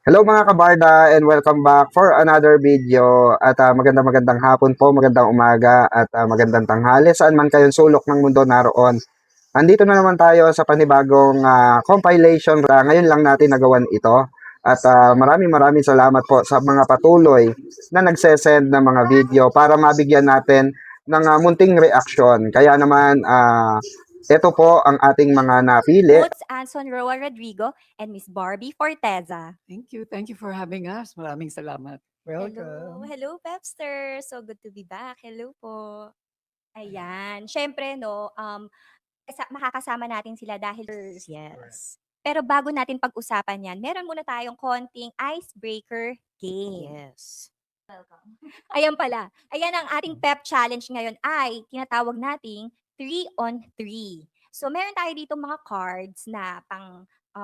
Hello mga kabarda and welcome back for another video at magandang hapon po, magandang umaga at magandang tanghali saan man kayong sulok ng mundo naroon. Andito na naman tayo sa panibagong compilation ngayon lang natin nagawan ito at maraming salamat po sa mga patuloy na nagsesend ng mga video para mabigyan natin ng munting reaksyon. Kaya naman ito po ang ating mga napili. Boots Anson Roa Rodrigo and Miss Barbie Forteza. Thank you. Thank you for having us. Maraming salamat. Hello, Welcome. hello Pepster. So good to be back. Hello po. Ayan. Siyempre, no, makakasama natin sila dahil yes. Pero bago natin pag-usapan yan, meron muna tayong konting icebreaker game. Yes. Welcome. Ayan pala. Ayan ang ating pep challenge ngayon ay tinatawag nating 3 on 3. So meron tayo dito mga cards na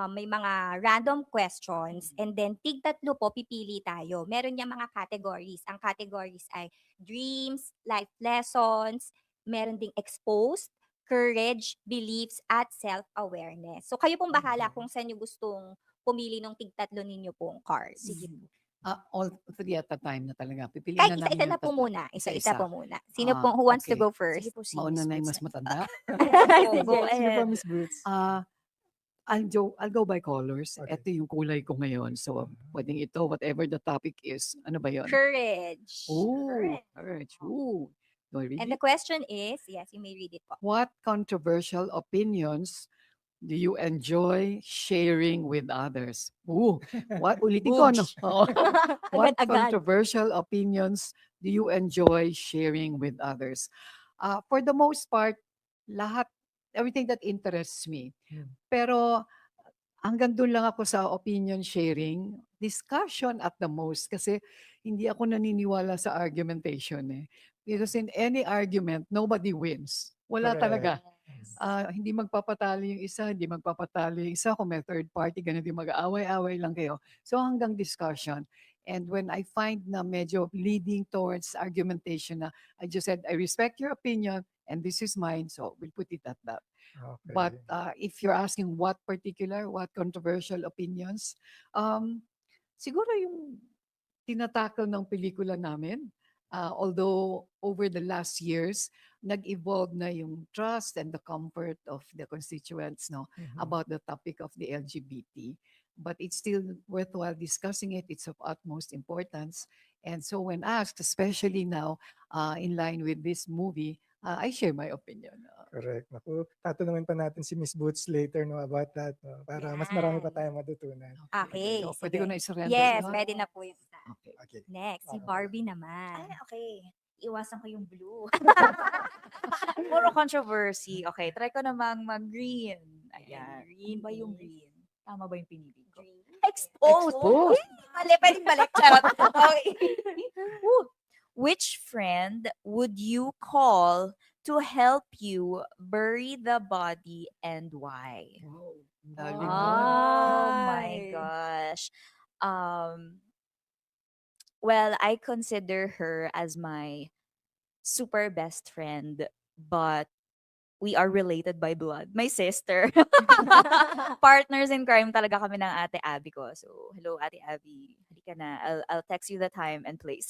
may mga random questions and then tig-tatlo po pipili tayo. Meron niyang mga categories. Ang categories ay dreams, life lessons, meron ding exposed, courage, beliefs, at self-awareness. So kayo pong bahala kung saan niyo gustong pumili ng tig-tatlo ninyo pong cards. Sige. All three at a time na talaga. Pipiliin Kahit na isa-isa namin na yung po tatlo. muna. Isa-isa Isa-isa. po muna. Sino pong who wants to okay. go first? Sige po, si Mauna Miss na yung Boots mas matanda. Go Sige. ahead. Miss Boots. I'll go by colors. Okay. Ito yung kulay ko ngayon. So, pwedeng ito, whatever the topic is. Ano ba yun? Courage. Ooh, Correct. courage. Ooh. Do I read And the it? question is, yes, you may read it po. What controversial opinions do you enjoy sharing with others? Ooh, what ulitin ko, no? Oo. What Agad-agad. controversial opinions do you enjoy sharing with others? For the most part, everything that interests me. Pero hanggang doon lang ako sa opinion sharing, discussion at the most kasi hindi ako naniniwala sa argumentation eh. Because in any argument, nobody wins. Wala Correct. talaga. Hindi magpapatalo yung isa, hindi magpapatalo yung isa. Kung may third party, ganun din mag-aaway-away lang kayo. So hanggang discussion. And when I find na medyo leading towards argumentation na, I just said, I respect your opinion and this is mine, so we'll put it at that. Okay. But if you're asking what controversial opinions, siguro yung tinatakal ng pelikula namin, although over the last years, nag-evolve na yung trust and the comfort of the constituents about the topic of the LGBT. But it's still worthwhile discussing it. It's of utmost importance. And so when asked, especially now in line with this movie, I share my opinion. Correct. Naku, tatanungin pa natin si Miss Boots later about that. Para mas marami pa Yan. tayong matutunan. Okay, So, pwede ko sige. na isurrender. Yes, yun? pwede na po yung isa. Okay. Okay. Next, si Okay. Barbie naman. Ay, okay. Iwasan ko yung blue. Puro controversy. Okay, try ko namang mag-green. Ayan. Green ba yung green? Tama ba yung pinili ko? Exposed. Exposed. Mali, pwedeng balik. Charot. Okay. Woo. Which friend would you call to help you bury the body and why? Wow. Lalim Ah. nun. Oh my Ay. gosh. Well, I consider her as my super best friend, but we are related by blood. My sister. Partners in crime talaga kami ng Ate Abby ko. So, hello Ate Abby. Halika na. I'll text you the time and place.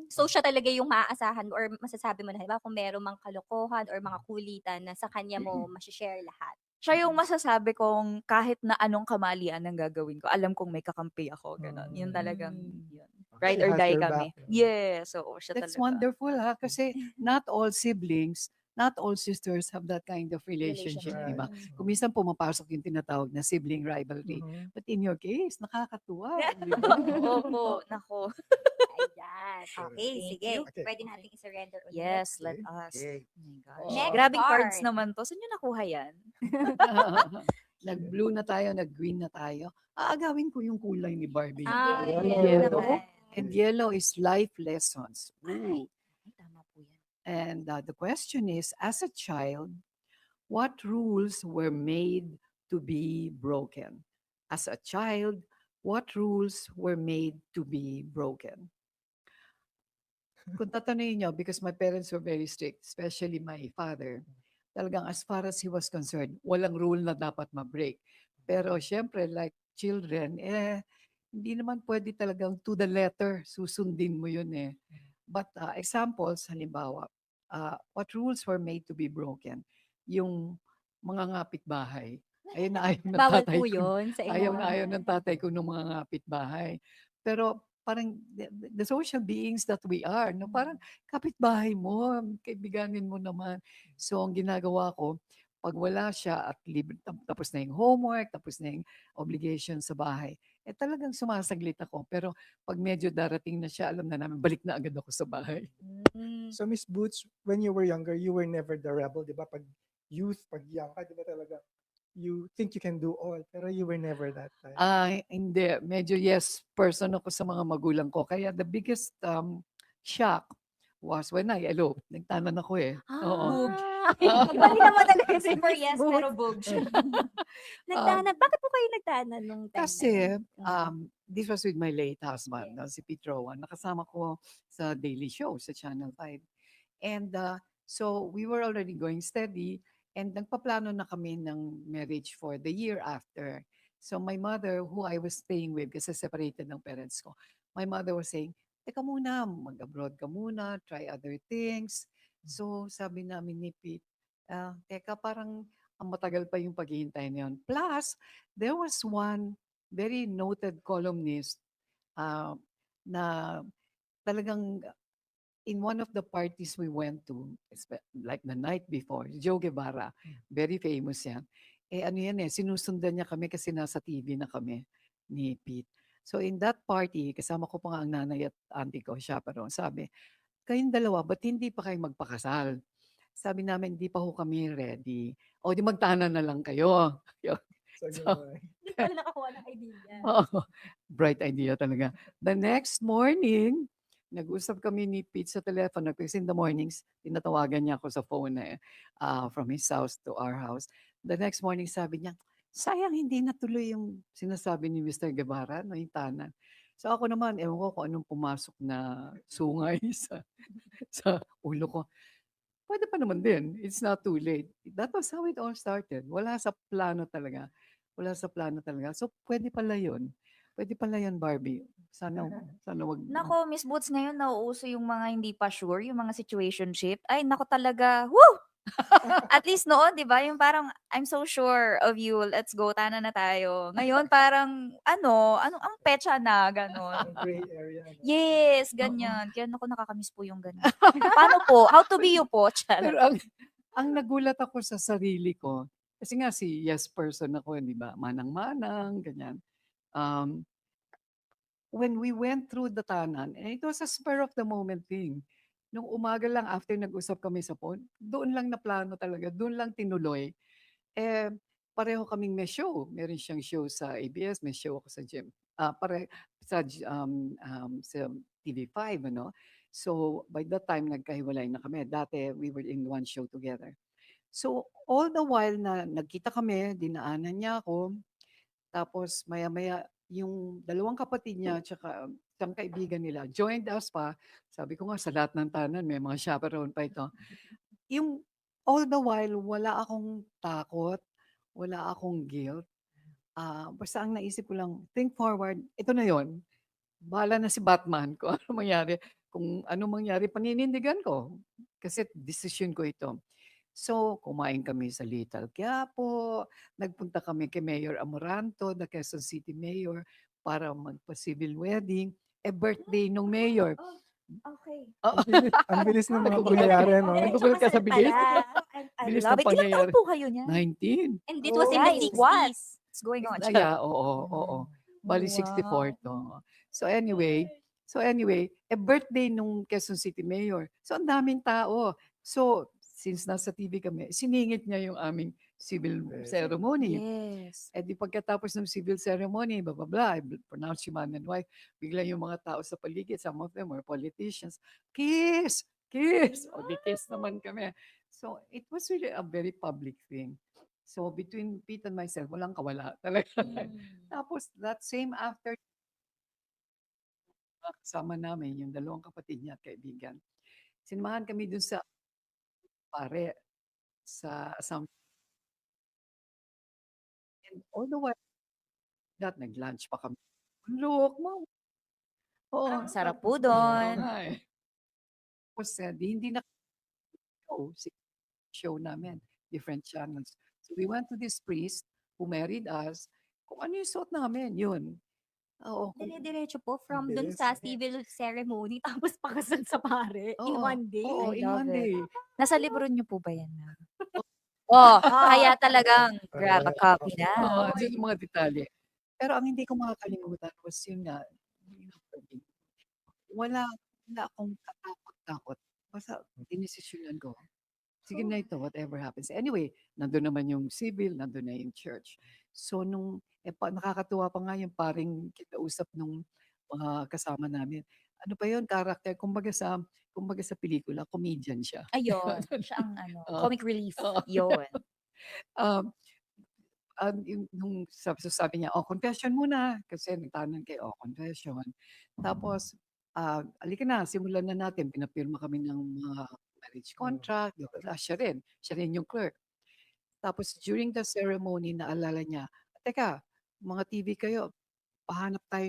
So siya talaga yung maaasahan mo or masasabi mo na halimbawa kung meron mang kalokohan or mga kulitan na sa kanya mo masishare lahat. Siya yung masasabi kong kahit na anong kamalian ang gagawin ko, alam kong may kakampi ako, gano'n. Yun talagang, yun. Ride She or has die your kami. back. Yes, oo, siya That's talaga. wonderful kasi not all siblings, not all sisters have that kind of relationship, Relationship. di ba? Right. Kung minsan pumapasok yung tinatawag na sibling rivalry. Mhm. But in your case, nakakatuwa. di ba? Opo, nako. Ayan. Okay, Thank sige. you. Okay. Pwede nating i-surrender ulit. Yes, let Okay. us. Okay. Oh my gosh. Next Grabing cards card. naman to. Saan nyo nakuha yan? Nag-blue na tayo, nag-green na tayo. Aagawin ko yung kulay ni Barbie. Ah, Yellow. yellow. naman. And yellow is life lessons. Ooh. Ay, tama po yan. And the question is, as a child, what rules were made to be broken? As a child, what rules were made to be broken? Kung tatanungin niyo, because my parents were very strict, especially my father, talagang as far as he was concerned, walang rule na dapat ma-break. Pero syempre, like children, hindi naman pwede talagang to the letter susundin mo yun eh. But examples, halimbawa, what rules were made to be broken? Yung mga ngapit bahay. Ayun na ayaw ng Bawal tatay po ko. yun sa Ayaw inyo. na ayaw ng tatay ko ng mga ngapit bahay. Pero parang the social beings that we are, no? Parang kapitbahay mo, kaibiganin mo naman. So ang ginagawa ko, pag wala siya at libre, tapos na yung homework, tapos na yung obligation sa bahay, talagang sumasaglit ako. Pero pag medyo darating na siya, alam na namin, balik na agad ako sa bahay. Mm. So Miss Boots, when you were younger, you were never the rebel, di ba? Pag youth, pag young ka, di ba talaga, you think you can do all, pero you were never that type. Hindi. Medyo yes person ako sa mga magulang ko. Kaya the biggest shock was when I eloped. Nagtanan ako eh. Oo. Bali naman talaga si Super Miss yes, Boots. pero bug siya. Nagtanan. Bakit po kayo nagtanan nung time na Kasi yun? this was with my late husband, no, si Pete Rowan. Nakasama ko sa Daily Show sa Channel 5. And so we were already going steady and nagpaplano na kami ng marriage for the year after. So my mother, who I was staying with, kasi separated ng parents ko, my mother was saying, teka muna, mag-abroad ka muna, try other things. So sabi namin ni Pete, teka parang ang matagal pa yung paghihintay na yun. Plus, there was one very noted columnist na talagang in one of the parties we went to, like the night before, Joe Guevara, very famous yan. Ano yan sinusundan niya kami kasi nasa TV na kami ni Pete. So in that party, kasama ko pa nga ang nanay at auntie ko, chaperone, sabi, kayong dalawa, ba't hindi pa kayo magpakasal? Sabi namin, hindi pa ho kami ready. O di magtanan na lang kayo. So, Hindi pala nakakuha ng idea. Oo, bright idea talaga. The next morning, nag-usap kami ni Pete sa telepono kasi in the mornings, tinatawagan niya ako sa phone from his house to our house. The next morning, sabi niya, sayang hindi natuloy yung sinasabi ni Mr. Guevara, no, yung tanan. So ako naman, ewan ko kung anong pumasok na sungay sa ulo ko. Pwede pa naman din. It's not too late. That was how it all started. Wala sa plano talaga. Wala sa plano talaga. So, pwede pala yun. Pwede pala yun, Barbie. Sana wag. Nako, Miss Boots, ngayon nauuso yung mga hindi pa sure, yung mga situationship. Ay, nako talaga. Woo! At least noon, di ba? Yung parang, I'm so sure of you. Let's go, tana na tayo. Ngayon, parang, ang petsa na, ganon. Gray area. No? Yes, ganyan. Kaya naku, nakakamiss po yung ganyan. Paano po? How to be you po? Charot. Pero ang nagulat ako sa sarili ko, kasi nga si yes person ako, di ba? Manang-manang, ganyan. When we went through the tanan, and it was a spur of the moment thing. Nung umaga lang after nag-usap kami sa phone, doon lang na plano talaga, doon lang tinuloy. Pareho kaming may show. Meron siyang show sa ABS, may show ako sa gym. Sa TV5, ano? So, by that time, nagkahiwalay na kami. Dati, we were in one show together. So, all the while na nagkita kami, dinaanan niya ako, tapos maya-maya, yung dalawang kapatid niya, tsaka isang kaibigan nila, joined us pa. Sabi ko nga, sa lahat ng tanan, may mga chaperone pa ito. Yung all the while, wala akong takot, wala akong guilt. Basta ang naisip ko lang, think forward, ito na yon. Bahala na si Batman kung ano mangyari. Kung ano mangyari, paninindigan ko. Kasi decision ko ito. So, kumain kami sa Little Quiapo, nagpunta kami kay Mayor Amoranto, the Quezon City Mayor, para magpa-civil wedding. Birthday nung mayor. Okay. Ang bilis ng mga Nagugulat pangyayari, ka. no? Nagugulat ka sa bilis. I Bilis love ng it. Ilang taon pangyayari. po kayo niya? 19. And it was in the Guys, 60s. what's going on? Yeah, oo. Bali 64 to. So anyway, birthday nung Quezon City Mayor. So ang daming tao. So since nasa TV kami, siningit niya yung aming civil ceremony. Yes. Di pagkatapos ng civil ceremony, blah, blah, blah, I pronounce you man and wife, bigla yung mga tao sa paligid, some of them were politicians, kiss! O di kiss naman kami. So it was really a very public thing. So between Pete and myself, walang kawala talaga. Tapos that same after, kasama namin yung dalawang kapatid niya at kaibigan. Sinamahan kami dun sa pare sa Assumption. And all the while, that, nag-lunch pa kami. Look mo. Oo, Ang sarap tapos po doon. nga eh. Tapos hindi na show, show namin, different channels. So we went to this priest who married us. Kung ano yung suot namin, yun. Oo. Dire-diretso po from dun Bilis. sa civil ceremony tapos pakasal sa pare in Oo, one day. oo, I in love one it. day. Nasa libro niyo po ba yan, ma'am? Oh, kaya talagang grab a copy Oo, na. andyan yung mga detalye. Pero ang hindi ko makakalimutan was yun nga, wala, wala akong katakot-takot. Basta dinesisyonan ko. Sige na ito, whatever happens. Anyway, nandun naman yung civil, nandun na yung church. So nakakatuwa pa nga yung paring kinausap nung mga kasama namin. Ano pa yun, character, kumbaga sa pelikula, comedian siya. Ayun, siya ang Oo. comic relief. Oo. Yun. Um, nung sabi niya, confession muna. Kasi nagtanong kay, confession. Tapos, alika na, simulan na natin. Pinapirma kami ng mga marriage contract. Siya rin yung clerk. Tapos, during the ceremony, naalala niya, teka, mga TV kayo, pahanap tayo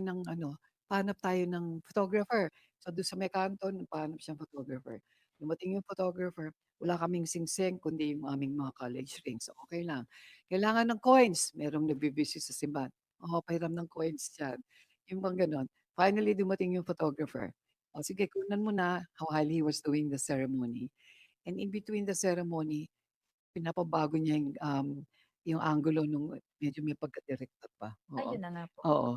ng photographer. So, doon sa may kanto, pahanap siyang photographer. Dumating yung photographer, wala kaming singsing, kundi yung aming mga college rings. So, okay lang. Kailangan ng coins. Merong nagbibisit sa simbahan. Pahiram ng coins dyan. Yung bang ganon. Finally, dumating yung photographer. Sige, kunan mo na while he was doing the ceremony. And in between the ceremony, pinapabago niya yung angulo nung medyo may pagka-direkta pa. Oo. Ayun na nga po. Oo.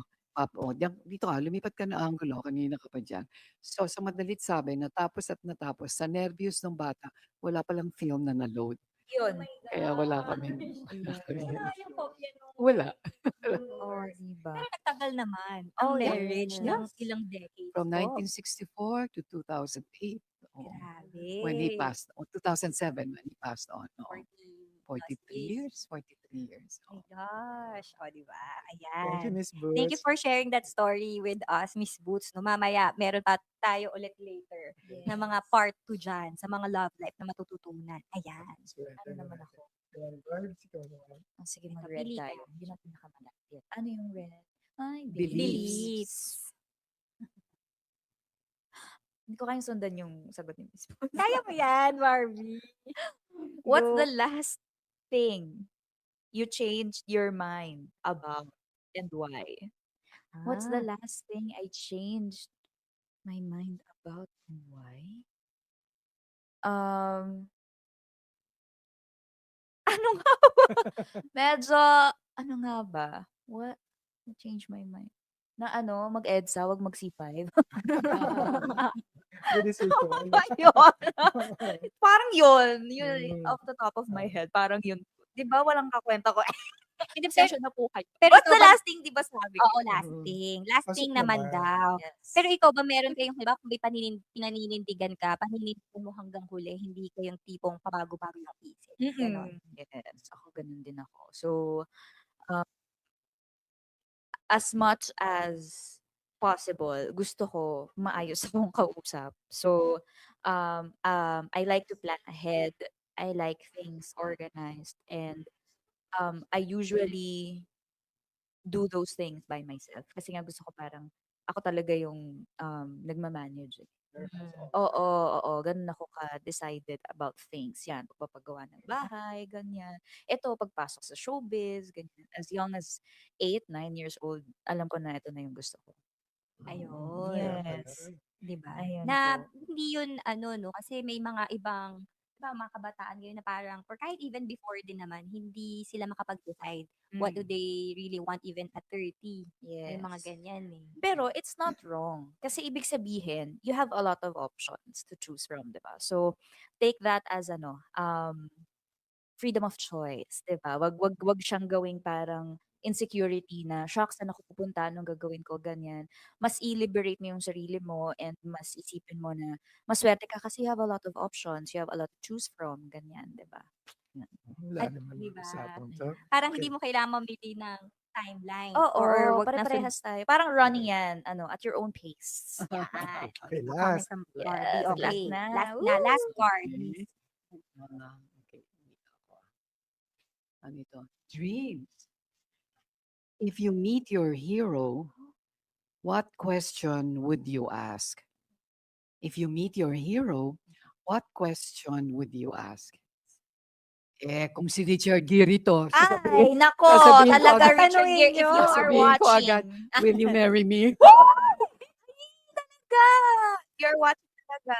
Dito ka, lumipat ka ng angulo, kanina ka pa diyan. So, sa madalit sabi, natapos at natapos, sa nervyos ng bata, wala palang film na na-load. Yun. Kaya wala kaming Wala yung kopya nung wala. Or diba? pero nagtagal naman ang Oh, marriage ng yes. ilang decades From po. 1964 to 2008. Oo. Grabe. When he passed, 2007 when he passed on. Oo. 40 43 years. 43 years. Oh my Oo. gosh. O, di ba? Thank you, Ayan. Miss Thank you Boots. for sharing that story with us, Miss Boots. No, mamaya, meron pa tayo ulit later na mga part 2 dyan sa mga love life na matututunan. Ayan. Ano naman ako? Barbs, ikaw naman. Sige, Ito, mag-red pili ka. tayo. Yun ang pinakamalapit. Ano yung red? Ay, Beliefs. Beliefs. Hindi ko kayang sundan yung sagot ni Miss Paul. Kaya mo yan, Barbie. What's Go. the last thing you changed your mind about and why? What's the last thing I changed my mind about and why? Ano nga ba? Medyo, ano nga ba? What? Change my mind. Na mag-EDSA, wag mag-C5. Pwede sa ito. Tama ba yun? Parang yun. Mm. Off the top of my head, parang yun. Di ba walang kakwenta ko? Hindi, Session na po kayo. pero What's ikaw the ba- last thing, di ba sabi ko? Oo, lasting. Lasting Pasok naman naman. daw. Yes. Pero ikaw ba meron kayong, di ba, kung may pinaninindigan ka, paninindigan mo hanggang huli, hindi kayong tipong pabago-bago yung isip. Ganon. Yes, ako ganun din ako. So, as much as possible, gusto ko maayos akong kausap. So, I like to plan ahead. I like things organized. And I usually do those things by myself. Kasi nga gusto ko parang ako talaga yung nagmamanage. Oo, oo. Ganun ako ka-decided about things. Yan, pagpapagawa ng bahay, ganyan. Ito, pagpasok sa showbiz, ganyan. As young as 8, 9 years old, alam ko na ito na yung gusto ko. Ayun. Yes. Di ba? Ayun Na po. hindi yun no, kasi may mga ibang, di ba, mga kabataan ngayon na parang, or kahit even before din naman, hindi sila makapag-decide what do they really want even at 30. May mga Yes. ganyan eh. Pero it's not wrong. Kasi ibig sabihin, you have a lot of options to choose from, di ba? So, take that as freedom of choice, di ba? Wag siyang gawing parang insecurity na, shocks, saan ako pupunta, anong gagawin ko, ganyan. Mas i-liberate mo yung sarili mo and mas isipin mo na maswerte ka kasi you have a lot of options, you have a lot to choose from, ganyan, di ba? Wala At, naman diba? usapang to. Parang Okay. hindi mo kailangan mamili ng timeline. Oo, or wag na pare-parehas tayo. Parang running yan, at your own pace. Yan. Okay, Comment last. from Yes, Barbie. Okay. last na. Last card. Okay. Okay. Ano ito? Dreams. If you meet your hero, what question would you ask? If you meet your hero, what question would you ask? Kung si Richard Gere to, Ay, nako, sasabihin ko talaga agad, Richard Gere, if you are sasabihin ko agad, watching. will you marry me? Talaga, you're watching talaga.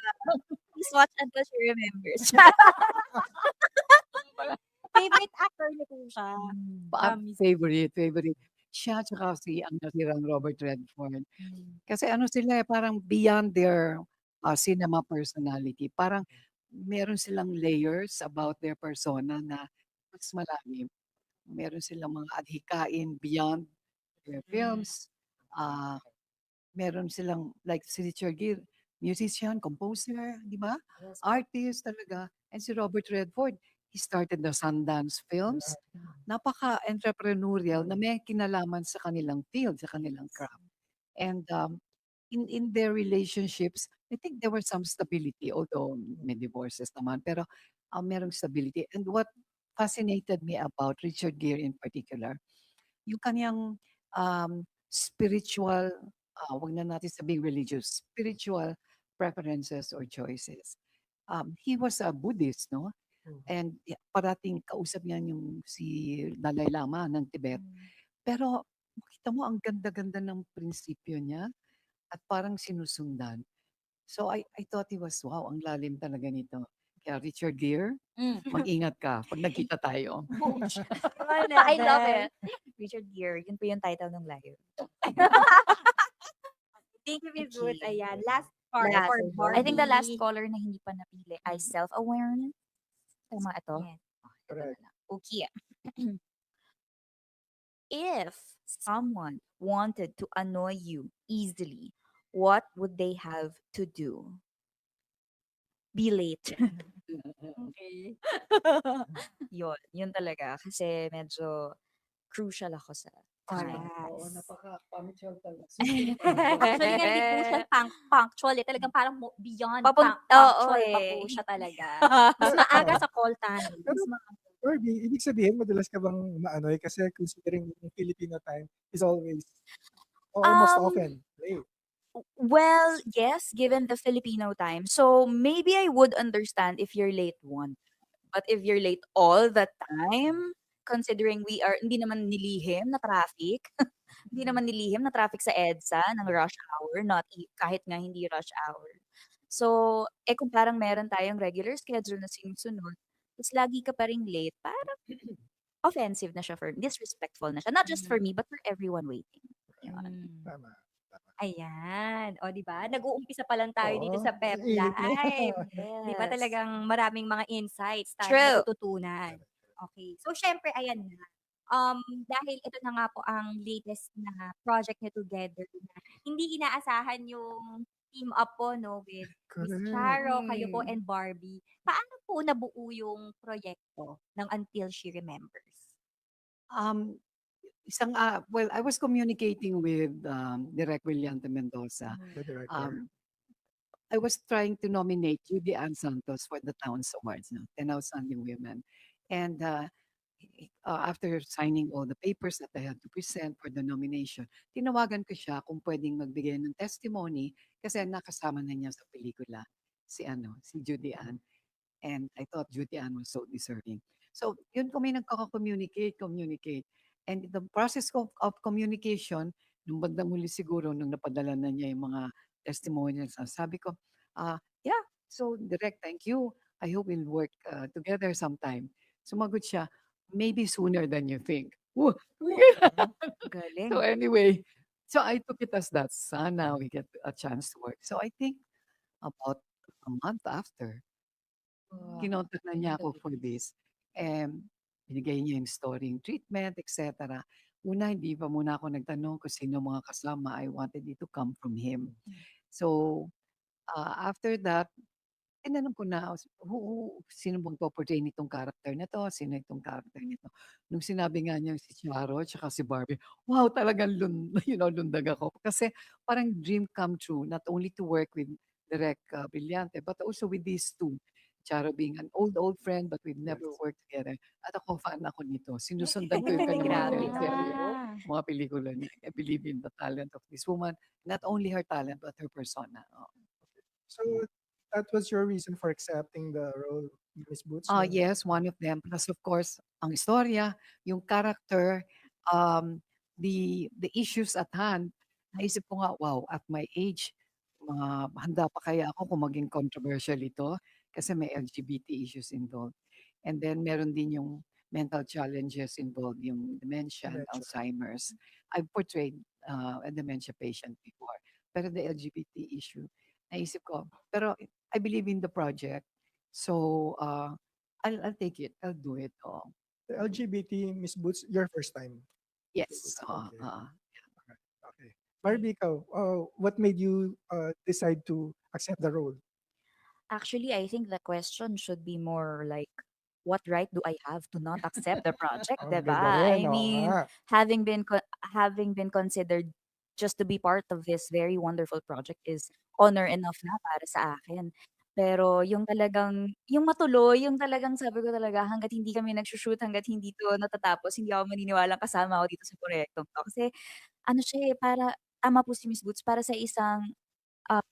Please watch until she remembers. Favorite actor niyo po siya. Favorite. Siya tsaka si ang nasirang Robert Redford. Kasi ano sila parang beyond their cinema personality. Parang meron silang layers about their persona na mas malalim. Meron silang mga adhikain beyond their films. Meron silang like si Richard Gere, musician, composer, di ba? Artist talaga. And si Robert Redford, he started the Sundance Films. Napaka-entrepreneurial na may kinalaman sa kanilang field, sa kanilang craft. And in their relationships, I think there was some stability, although may divorces naman, pero merong stability. And what fascinated me about Richard Gere in particular, yung kanyang spiritual, wag na natin sabing religious, spiritual preferences or choices. He was a Buddhist, no? And parating kausap niya yung si Dalai Lama ng Tibet. Pero makita mo ang ganda-ganda ng prinsipyo niya at parang sinusundan. So I thought he was, wow, ang lalim talaga nito. Kaya Richard Gere, mag-ingat ka pag nagkita tayo. I love it. Richard Gere, yun po yung title ng live. Thank you, Miss Ruth. Okay. Ayan, last card Last. for I think the last Barbie. caller na hindi pa napili ay self-awareness. Tama ito? Yes. Correct. Okay. If someone wanted to annoy you easily, what would they have to do? Be late. Okay. Yun talaga. Kasi medyo crucial ako sa time. Oo, Yes. napaka-punctual talaga. Actually nga, hindi po siya punctual eh. Talagang parang beyond Oo punctual pa po eh. siya talaga. Mas maaga sa call time. Pero, Barbie, ibig sabihin, madalas ka bang maanoy? Kasi considering yung Filipino time is always, almost Um, often, late. Well, yes, given the Filipino time. So maybe I would understand if you're late one. But if you're late all the time, considering hindi naman nilihim na traffic, hindi naman nilihim na traffic sa EDSA ng rush hour, kahit nga hindi rush hour. So, kung parang meron tayong regular schedule na sinusunod, tapos lagi ka pa ring late, parang offensive na siya disrespectful na siya. Not just for me, but for everyone waiting. Yun. Tama. Ayan. O, di ba? Nag-uumpisa pa lang tayo dito Oo, sa Pep ang init na. Live. Di ba Yes. talagang maraming mga insights tayo True. natututunan. Okay. So, syempre, ayan na. Dahil ito na nga po ang latest na project niyo together na hindi inaasahan yung team up po, no, with Miss Correct. Charo, kayo po, Mm. and Barbie. Paano po nabuo yung proyekto ng Until She Remembers? Well, I was communicating with Direk Williante Mendoza. The director. I was trying to nominate Judy Ann Santos for the Towns Awards, 10 Outstanding Women. And after signing all the papers that I had to present for the nomination, tinawagan ko siya kung pwedeng magbigay ng testimony kasi nakasama na niya sa pelikula si Judy Ann. And I thought Judy Ann was so deserving. So, yun kami nagkaka-communicate. And in the process of communication, nung bandang huli siguro, nung napadala na niya yung mga testimonials, sabi ko, yeah, so Direk, thank you. I hope we'll work together sometime. Sumagot siya, maybe sooner than you think. Woo! Galing. So anyway, so I took it as that. Sana we get a chance to work. So I think about a month after, kinontak na niya ako for this. Binigay niya yung story, yung treatment, etc. Una, hindi pa muna ako nagtanong kung sino mga kasama. I wanted it to come from him. So, after that, tinanong ko na, sino bang po-portray nitong character na to? Sino itong character nito? Nung sinabi nga niya si Charo tsaka si Barbie, wow, talagang lundag ako. Kasi parang dream come true, not only to work with Direk Brillante, but also with these two. Charo being an old friend but we've never Yes. worked together. At ako fan ako nito. Sinusundan ko yung kanyang mga Grabe. teleserye, Ah. mga pelikula niya. I believe in the talent of this woman. Not only her talent but her persona. So that was your reason for accepting the role, Miss Boots? No? Yes, one of them. Plus of course, ang istorya, yung character, um, the issues at hand. Naisip ko nga, wow, at my age, handa pa kaya ako kung maging controversial ito? Kasi may LGBT issues involved. And then meron din yung mental challenges involved, yung dementia and Dementia. Alzheimer's. I've portrayed a dementia patient before. Pero the LGBT issue, naisip ko, pero I believe in the project. So, I'll take it. I'll do it. The LGBT, Miss Boots, your first time. Yes. Okay. Okay. Barbie, ikaw, what made you decide to accept the role? Actually, I think the question should be more like, what right do I have to not accept the project, Ang diba? ganda rin, I oo mean, nga. having been considered just to be part of this very wonderful project is honor enough na para sa akin. Pero yung talagang, yung matuloy, yung talagang sabi ko talaga, hanggat hindi kami nagsushoot, hanggat hindi to natatapos, hindi ako maniniwalang kasama ako dito sa proyektong to. Kasi ano siya para, tama po si Miss Boots, para sa isang ah,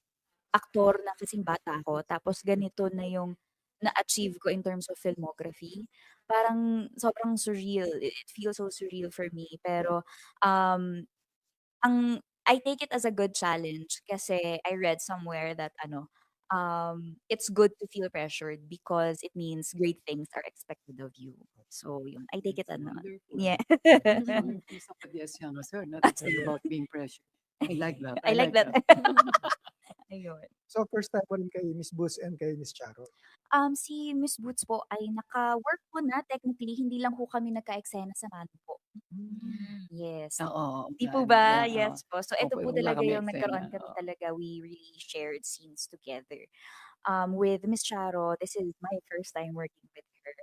aktor na kasing bata ako, tapos ganito na yung na-achieve ko in terms of filmography. Parang sobrang surreal. It feels so surreal for me. Pero um, I take it as a good challenge kasi I read somewhere that it's good to feel pressured because it means great things are expected of you. So yun, I take it That's ano. wonderful. Yeah. It's coming from somebody as young as her, not to think about being pressured. I like that. I like that. Ayun. So first time mo rin kay Miss Boots and kay Miss Charo. Si Miss Boots po ay naka-work po na technically, hindi lang po kami nagka-eksena sa Mano po. Yes. Oo, Di po yan. ba? Yeah, Yes po. So ito Opo, po wala talaga kami yung nagkaroon eksena. kami talaga, we really shared scenes together. With Miss Charo, this is my first time working with her.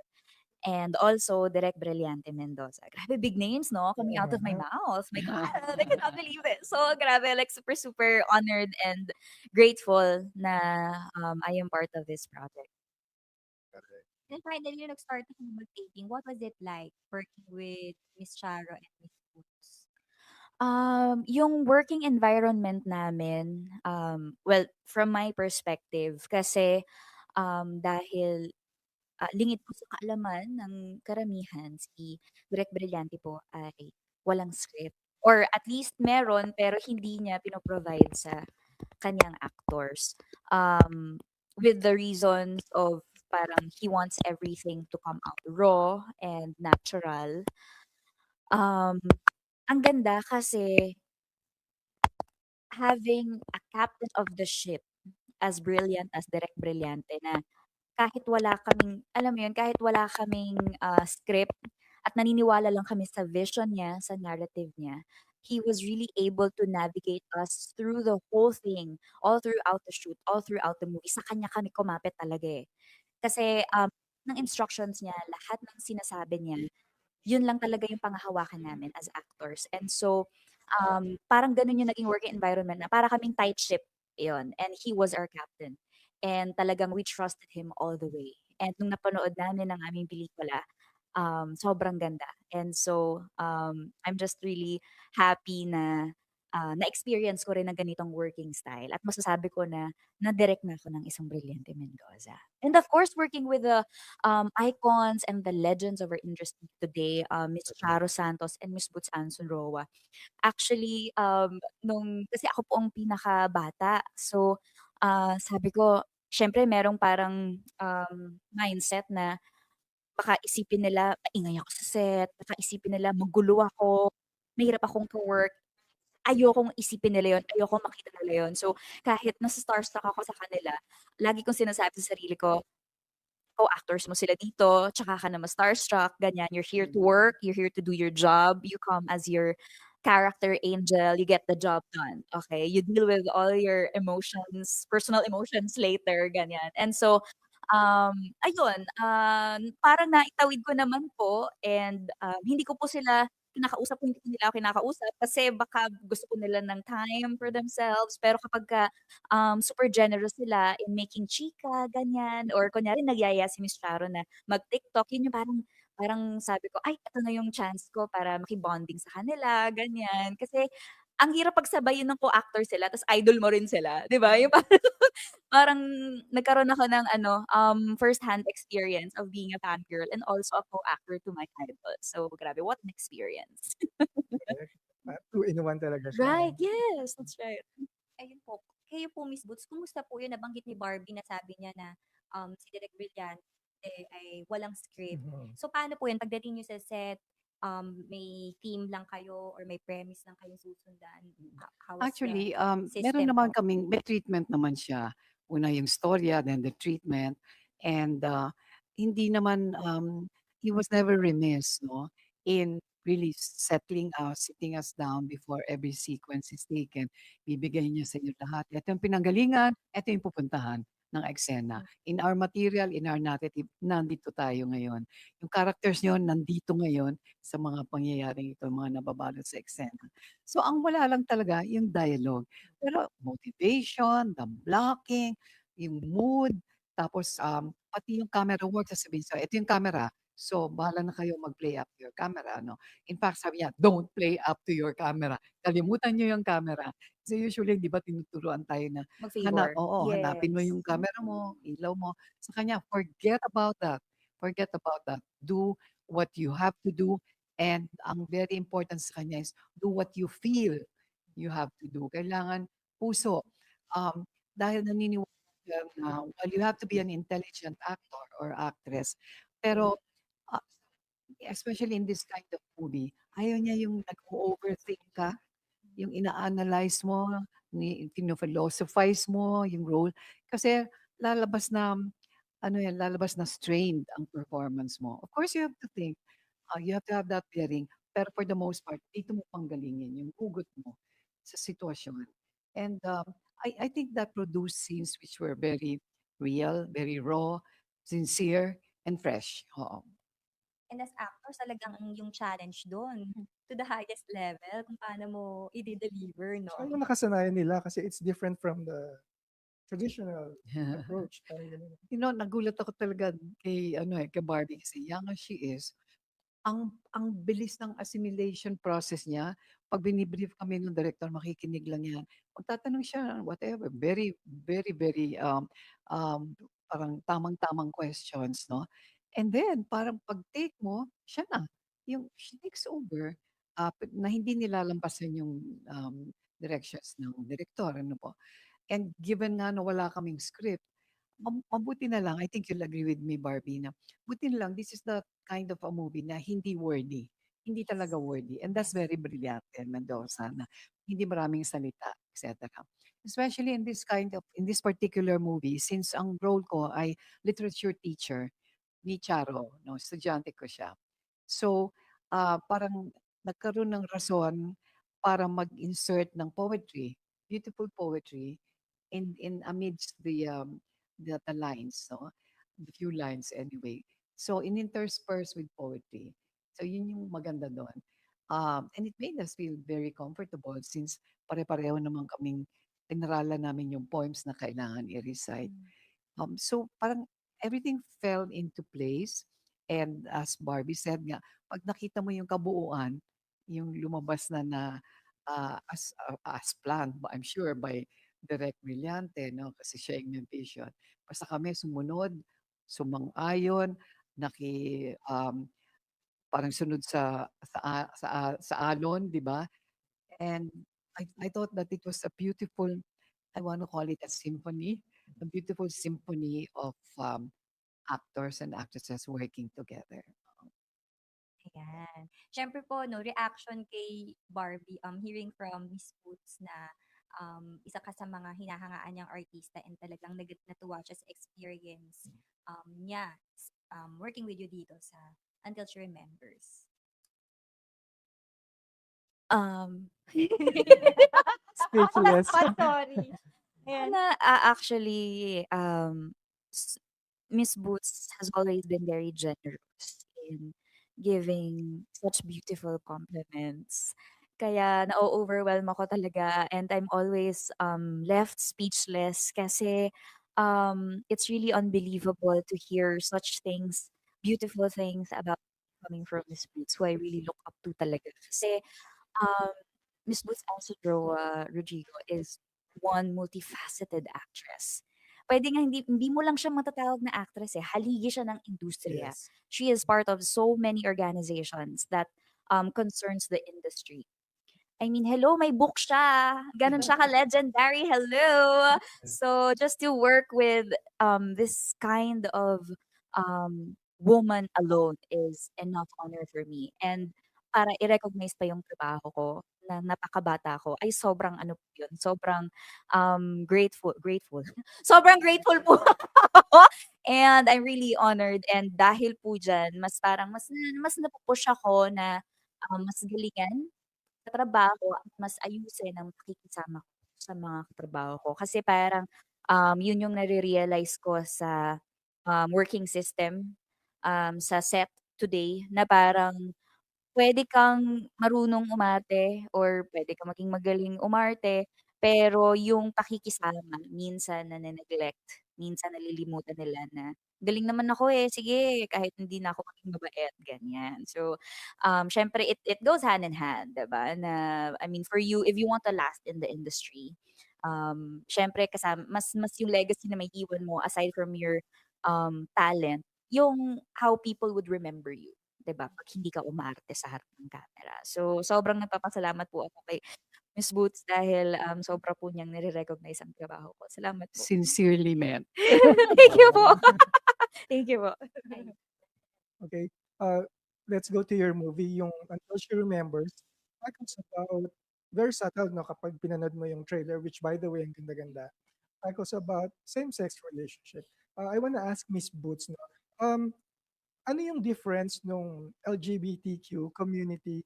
And also, Direk Brillante Mendoza. Grabe, big names, no? Coming out of my mouth. My God, I cannot believe it. So, grabe, like super, super honored and grateful na I am part of this project. Then finally, yung nag-start na kayo mag-taping, what was it like working with Miss Charo and Miss Boots? Yung working environment namin, well, from my perspective, kasi dahil lingid po sa kaalaman ng karamihan, si Direk Brillante po ay walang script. Or at least meron, pero hindi niya pinoprovide sa kanyang actors. With the reasons of parang he wants everything to come out raw and natural. Ang ganda kasi having a captain of the ship as brilliant as Direk Brillante na kahit wala kaming, alam mo yun, kahit wala kaming script at naniniwala lang kami sa vision niya, sa narrative niya, he was really able to navigate us through the whole thing, all throughout the shoot, all throughout the movie. Sa kanya kami kumapit talaga eh. Kasi ng instructions niya, lahat ng sinasabi niya, yun lang talaga yung panghahawakan namin as actors. And so, parang ganun yung naging working environment na para kaming tight ship yon. And he was our captain. And talagang we trusted him all the way. And nung napanood namin ang aming pelikula, sobrang ganda. And so, I'm just really happy na na-experience ko rin ang ganitong working style. At masasabi ko na na-direct na ako ng isang Brillante Mendoza. And of course, working with the icons and the legends of our industry today, Miss Charo Santos and Miss Boots Anson Roa. Actually, kasi ako po ang pinakabata. So, sabi ko, syempre merong parang mindset na baka isipin nila maingay ako sa set, baka isipin nila magulo ako, mahirap akong ka-work. Ayokong isipin nila yun, ayokong makita nila yun. So, kahit nasa starstruck ako sa kanila, lagi kong sinasabi sa sarili ko, co-actors mo sila dito, tsaka ka na ma-starstruck, ganyan. You're here to work, you're here to do your job, you come as your character angel, you get the job done. Okay? You deal with all your emotions, personal emotions later, ganyan. And so, ayun, parang naitawid ko naman po and hindi ko po sila kinakausap ko, hindi nila ako kinakausap kasi baka gusto ko nila ng time for themselves. Pero kapagka, super generous sila in making chika, ganyan, or kunyari nagyaya si Miss Sharon na mag-TikTok, yun yung parang parang sabi ko, "Ay, ito na yung chance ko para maki-bonding sa kanila," ganyan. Kasi ang hirap pagsabayin ng co-actor sila ta's idol mo rin sila, 'di ba? Yung parang parang nagkaroon ako ng ano, first-hand experience of being a fangirl and also a co-actor to my idol. So, grabe, what an experience. Correct. Two in one talaga siya. Right, yes, that's right. Ayun po, kayo po Miss Boots, kumusta po yun? Nabanggit ni Barbie na sabi niya na, si Direk Brillante ay walang script. Mhm. So, paano po yun pagdating niyo sa set, may theme lang kayo or may premise lang kayong susundan? How was the Actually, meron system naman po? kaming may treatment naman siya. Una yung storya, then the treatment, and, hindi naman, he was never remiss 'no, in really settling us, sitting us down before every sequence is taken. Bibigay niya sa inyo lahat, "Eto yung pinanggalingan, eto yung pupuntahan ng eksena. In our material, in our narrative, nandito tayo ngayon. Yung characters niyo nandito ngayon sa mga pangyayaring ito, mga nababalot sa eksena." So, ang wala lang talaga yung dialogue. Pero motivation, the blocking, yung mood, tapos, pati yung camera work sasabihin sa'yo, "Ito yung camera, so bahala na kayo mag-play up to your camera," 'no. In fact, sabi niya, "Don't play up to your camera. Kalimutan niyo yung camera." Kasi usually 'di ba tinuturuan tayo na Mag-favor. hanapin mo Yes. yung camera mo, ilaw mo. Sa kanya, forget about that. Forget about that. Do what you have to do, and ang very important sa kanya is do what you feel you have to do. Kailangan puso. Dahil naniniwala siya na while you have to be an intelligent actor or actress, pero ah, especially in this kind of movie, ayaw niya yung nag-o-overthink ka, yung ina-analyze mo, philosophize mo yung role. Kasi lalabas na, ano yan, lalabas na strained ang performance mo. Of course, you have to think, you have to have that bearing, pero for the most part, dito mo panggalingin yung hugot mo sa sitwasyon. And I think that produced scenes which were very real, very raw, sincere, and fresh. Oo. And as actors, talagang yung challenge dun, to the highest level, kung paano mo i-de-deliver, no? Tsaka yung nakasanayan nila kasi it's different from the traditional approach. Parang ganun. Nagulat ako talaga kay Barbie kasi young as she is, ang bilis ng assimilation process niya. 'Pag bini-brief kami ng direktor, makikinig lang yan. Magtatanong siya whatever, very, very, very, parang tamang-tamang questions 'no. And then parang pag-take mo, siya na, yung she takes over, na hindi nilalampasan yung, directions ng direktor, ano po. And given nga na wala kaming script, mabuti na lang, I think you'll agree with me, Barbie, na buti na lang this is the kind of a movie na hindi wordy. Hindi talaga wordy. And that's very brilliant, Mendoza, na hindi maraming salita, etc. Especially in this particular movie, since ang role ko ay literature teacher ni Charo, no, estudyante ko siya. So, parang nagkaroon ng rason para mag-insert ng poetry, beautiful poetry, in amidst the lines, no? The few lines anyway. So interspersed with poetry. So yun yung maganda doon. And it made us feel very comfortable since pare-pareho naman kaming pinaralan namin yung poems na kailangan i-recite. So parang everything fell into place. And as Barbie said nga, pag nakita mo yung kabuuan, yung lumabas na as planned, I'm sure by Direk Brillante, no? Kasi siya yung may vision. Basta kami sumunod, sumang-ayon, parang sunod sa alon, di ba? And I thought that it was a beautiful, I want to call it a beautiful symphony of actors and actresses working together. Ayan. Siyempre po 'no, reaction kay Barbie, hearing from Miss Boots na, isa ka sa mga hinahangaan niyang artista and talagang natuwa siya sa experience, niya, working with you dito sa Until She Remembers. Um, Ako na Speechless. spot, sorry. Ayan. actually, Miss Boots has always been very generous in giving such beautiful compliments. Kaya na-o-overwhelm ako talaga and I'm always left speechless kasi it's really unbelievable to hear such things, beautiful things about coming from Miss Boots, who I really look up to talaga. Kasi um, Miss Boots Alcindroa Rodrigo is one multifaceted actress. Pwede nga hindi mo lang siya matatawag na actress eh, haligi siya ng industriya. Yes. She is part of so many organizations that concerns the industry. I mean, hello, may book siya. Ganon siya ka-legendary. Hello. So just to work with this kind of woman alone is enough honor for me. And para i-recognize pa yung trabaho ko na napakabata ko, ay sobrang ano po yun, sobrang grateful. Sobrang grateful po ako. And I'm really honored. And dahil po dyan, mas parang mas napupush ako na mas galingan sa trabaho at mas ayusin ang pakikisama ko sa mga katrabaho ko. Kasi parang, yun yung nare-realize ko sa, working system, sa set today na parang puwede kang marunong umarte or puwede kang maging magaling umarte, pero yung pakikisama minsan nane-neglect, minsan nalilimutan nila na, "Galing naman ako, eh, sige kahit hindi na ako maging mabait," ganyan. So, siyempre it goes hand in hand, 'di ba, na I mean for you, if you want to last in the industry, siyempre mas yung legacy na maiiwan mo aside from your, talent, yung how people would remember you. 'Di ba, 'pag hindi ka umarte sa harap ng camera. So, sobrang nagpapasalamat po ako kay Miss Boots dahil, sobra po niyang nire-recognize ang trabaho ko. Salamat po. Sincerely meant. Thank you po. Thank you po. Okay. Uh, let's go to your movie, yung Until She Remembers. Talks about, very subtle, no, kapag pinanood mo yung trailer, which by the way, ang ganda-ganda. Talks about same-sex relationship. I wanna ask Miss Boots, no, um, ano yung difference nung LGBTQ community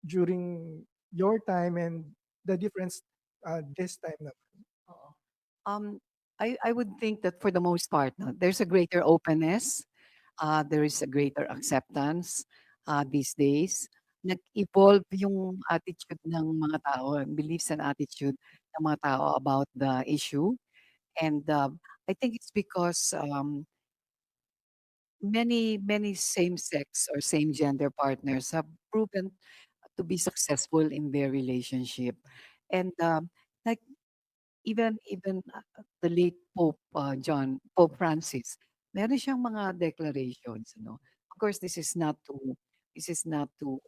during your time and the difference this time na? Oo. I would think that for the most part, no, there's a greater openness, there is a greater acceptance these days. Nag-evolve yung attitude ng mga tao, beliefs and attitude ng mga tao about the issue. And I think it's because many same-sex or same-gender partners have proven to be successful in their relationship. And like even the late Pope Francis, meron siyang mga declarations, no? Of course, this is not to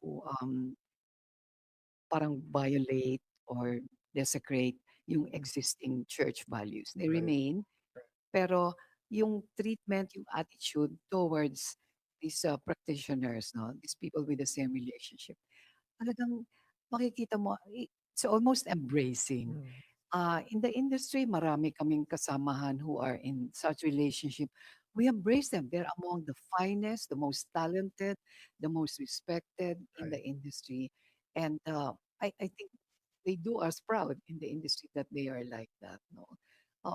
parang violate or desecrate yung existing church values. They Right. remain, pero yung treatment, yung attitude towards these practitioners, no, these people with the same relationship, talagang makikita mo, it's almost embracing. Mm. In the industry, marami kaming kasamahan who are in such relationship. We embrace them. They're among the finest, the most talented, the most respected in the Right. industry. And I think they do us proud in the industry that they are like that. No?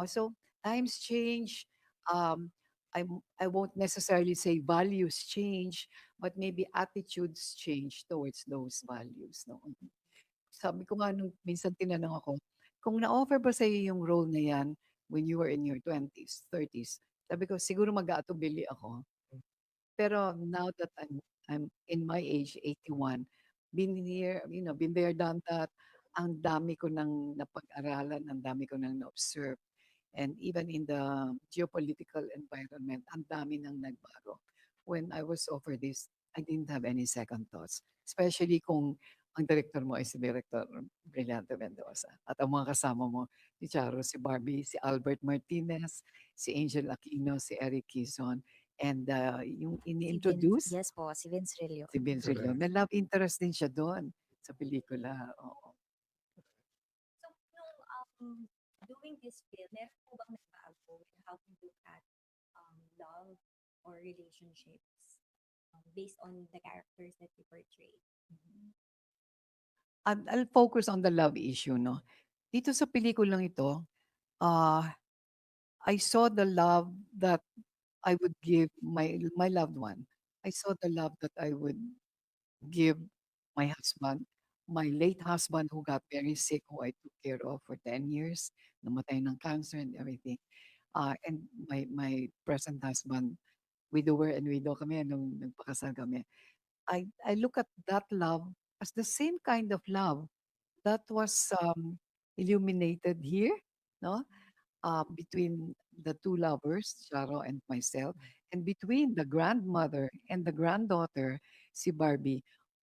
So times change. Um, I won't necessarily say values change, but maybe attitudes change towards those values. No? Sabi ko nga nung minsan tinanong ako, kung na-offer ba sa'yo yung role na yan when you were in your 20s, 30s, sabi ko, siguro mag-aatubili ako. Pero now that I'm in my age, 81, been here, been there, done that, ang dami ko nang napag-aralan, ang dami ko nang na-observe. And even in the geopolitical environment, ang dami nang nagbago. When I was offered this, I didn't have any second thoughts. Especially kung ang director mo ay si Director Brillante Mendoza. At ang mga kasama mo, si Charo, si Barbie, si Albert Martinez, si Angel Aquino, si Eric Quezon, and yung ini-introduce, Yes po, si Vince Rillo. si Vince Rillo, Correct. na love interest din siya doon sa pelikula. Oo. So, doing this film, meron po bang nagbago with how you look at love or relationships based on the characters that you portray? I'll focus on the love issue, no? Dito sa pelikulang ito, uh, I saw the love that I would give my loved one. I saw the love that I would give my husband, my late husband who got very sick, who I took care of for 10 years, namatay ng cancer and everything. And my present husband, widower and widow kami nung nagpakasal kami. I look at that love as the same kind of love that was illuminated here, no? Between the two lovers, Charo and myself, and between the grandmother and the granddaughter, si Barbie.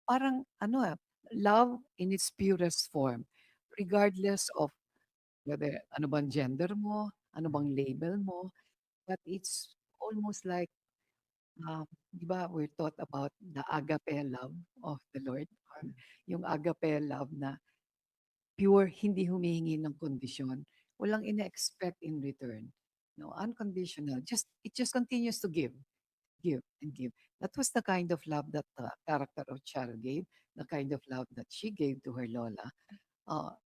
Parang ano, love in its purest form, regardless of whether ano bang gender mo, ano bang label mo, but it's almost like, 'di ba we're taught about the agape love of the Lord, yung agape love na pure, hindi humihingi ng kondisyon, walang ine-expect in return, no, unconditional, it just continues to give, give, and give. That was the kind of love that the character of Charo gave, the kind of love that she gave to her lola.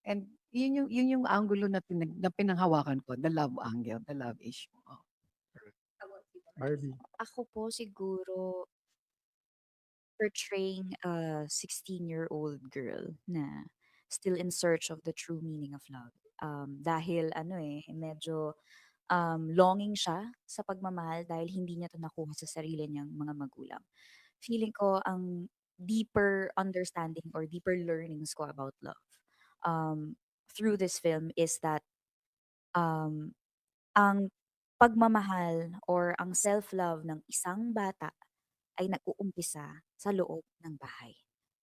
And yun yung angulo na pinanghawakan ko, the love angle, the love issue. Barbie. Ako po siguro portraying a 16-year-old girl na still in search of the true meaning of love. Dahil ano medyo longing siya sa pagmamahal dahil hindi niya 'to nakuha sa sarili niyang mga magulang. Feeling ko ang deeper understanding or deeper learnings ko about love through this film is that um, ang pagmamahal or ang self-love ng isang bata ay nag-uumpisa sa loob ng bahay.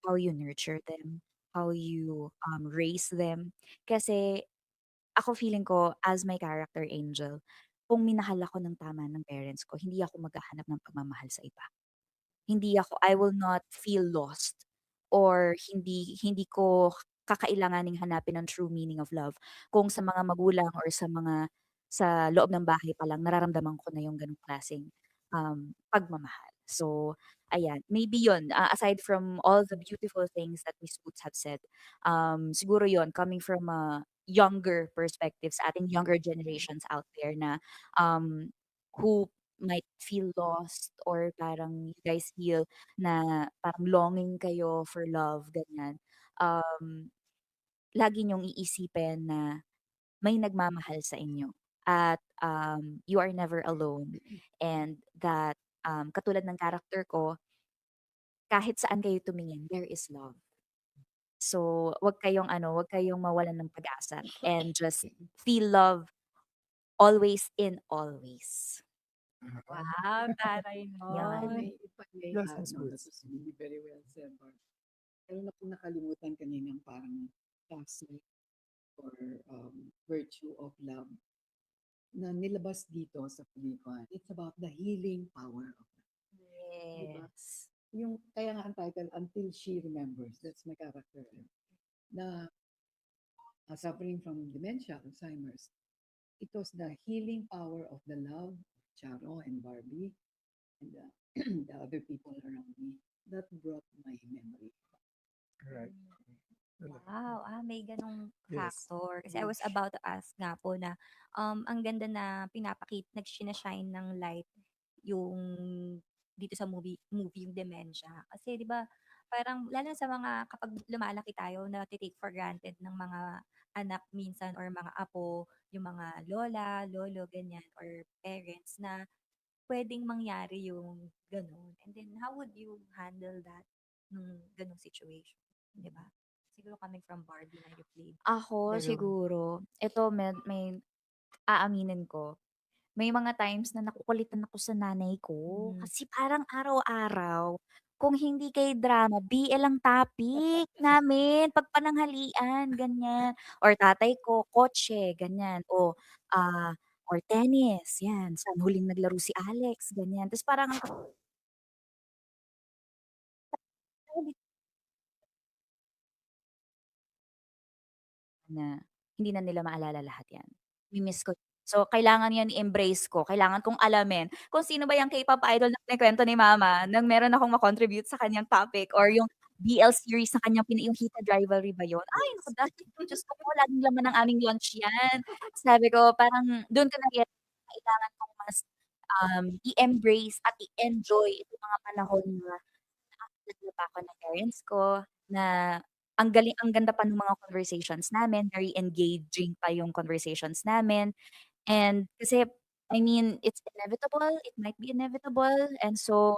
How you nurture them, how you raise them. Kasi ako feeling ko as my character Angel, kung minahal ako ng tama ng parents ko, hindi ako maghahanap ng pagmamahal sa iba. I will not feel lost or hindi ko kakailanganing hanapin ang true meaning of love kung sa mga magulang or sa loob ng bahay pa lang nararamdaman ko na yung ganung klaseng pagmamahal. So, ayan, maybe yun, aside from all the beautiful things that Miss Boots have said, siguro yun, coming from a younger perspectives, ating younger generations out there na who might feel lost or parang you guys feel na parang longing kayo for love, ganyan. Um, Lagi niyong iisipin na may nagmamahal sa inyo at you are never alone and that katulad ng character ko, kahit saan kayo tumingin, there is love. So, wag kayong mawalan ng pag-asa and just feel love always in always. Wow, taray Yan, nun. if I may Yes, add, Miss no, that Boots. was really very well said, Barb. Meron akong nakalimutan kaninang parang facet or virtue of love na nilabas dito sa pelikula. It's about the healing power of love. Diba? Yes. Yung, kaya nga ang title, Until She Remembers, that's my character. Na suffering from dementia, Alzheimer's. It was the healing power of the love, Charo and Barbie, and the other people around me that brought my memory. Right. Wow, may ganong Yes. factor. Kasi I was about to ask nga po na, ang ganda na nag-shine ng light yung dito sa movie yung dementia. Kasi 'di ba, parang lalo na sa mga kapag lumalaki tayo nate-take for granted ng mga anak minsan or mga apo, yung mga lola, lolo, ganyan or parents na puwedeng mangyari yung gano'n. And then how would you handle that nung gano'ng situation, 'di ba? Siguro coming from Barbie na you played. Ako the role. siguro, ito may aaminin ko, may mga times na nakukulitan ako sa nanay ko. Kasi parang araw-araw, kung hindi kay drama, BL ang topic namin 'pag pananghalian, ganyan. Or tatay ko, kotse, ganyan. Or tennis, 'yan. Saan huling naglaro si Alex, ganyan. Tapos parang na hindi na nila maalala lahat 'yan. Mi-miss ko. So, kailangan 'yan i-embrace ko, kailangan kong alamin kung sino ba yang K-pop idol na kinukuwento ni mama nang meron akong ma-contribute sa kanyang topic or yung BL series na kanyang yung Hita Rivalry ba yun? Ay naku dahil Diyos ko po laging laman ng aming lunch 'yan. Sabi ko parang dun ko na-realize na kailangan kong mas i-embrace at i-enjoy itong mga panahon na nakakatid na pa ako ng parents ko, na ang ganda pa ng mga conversations namin, very engaging pa yung conversations namin. And kasi, I mean, it's inevitable, it might be inevitable. And so,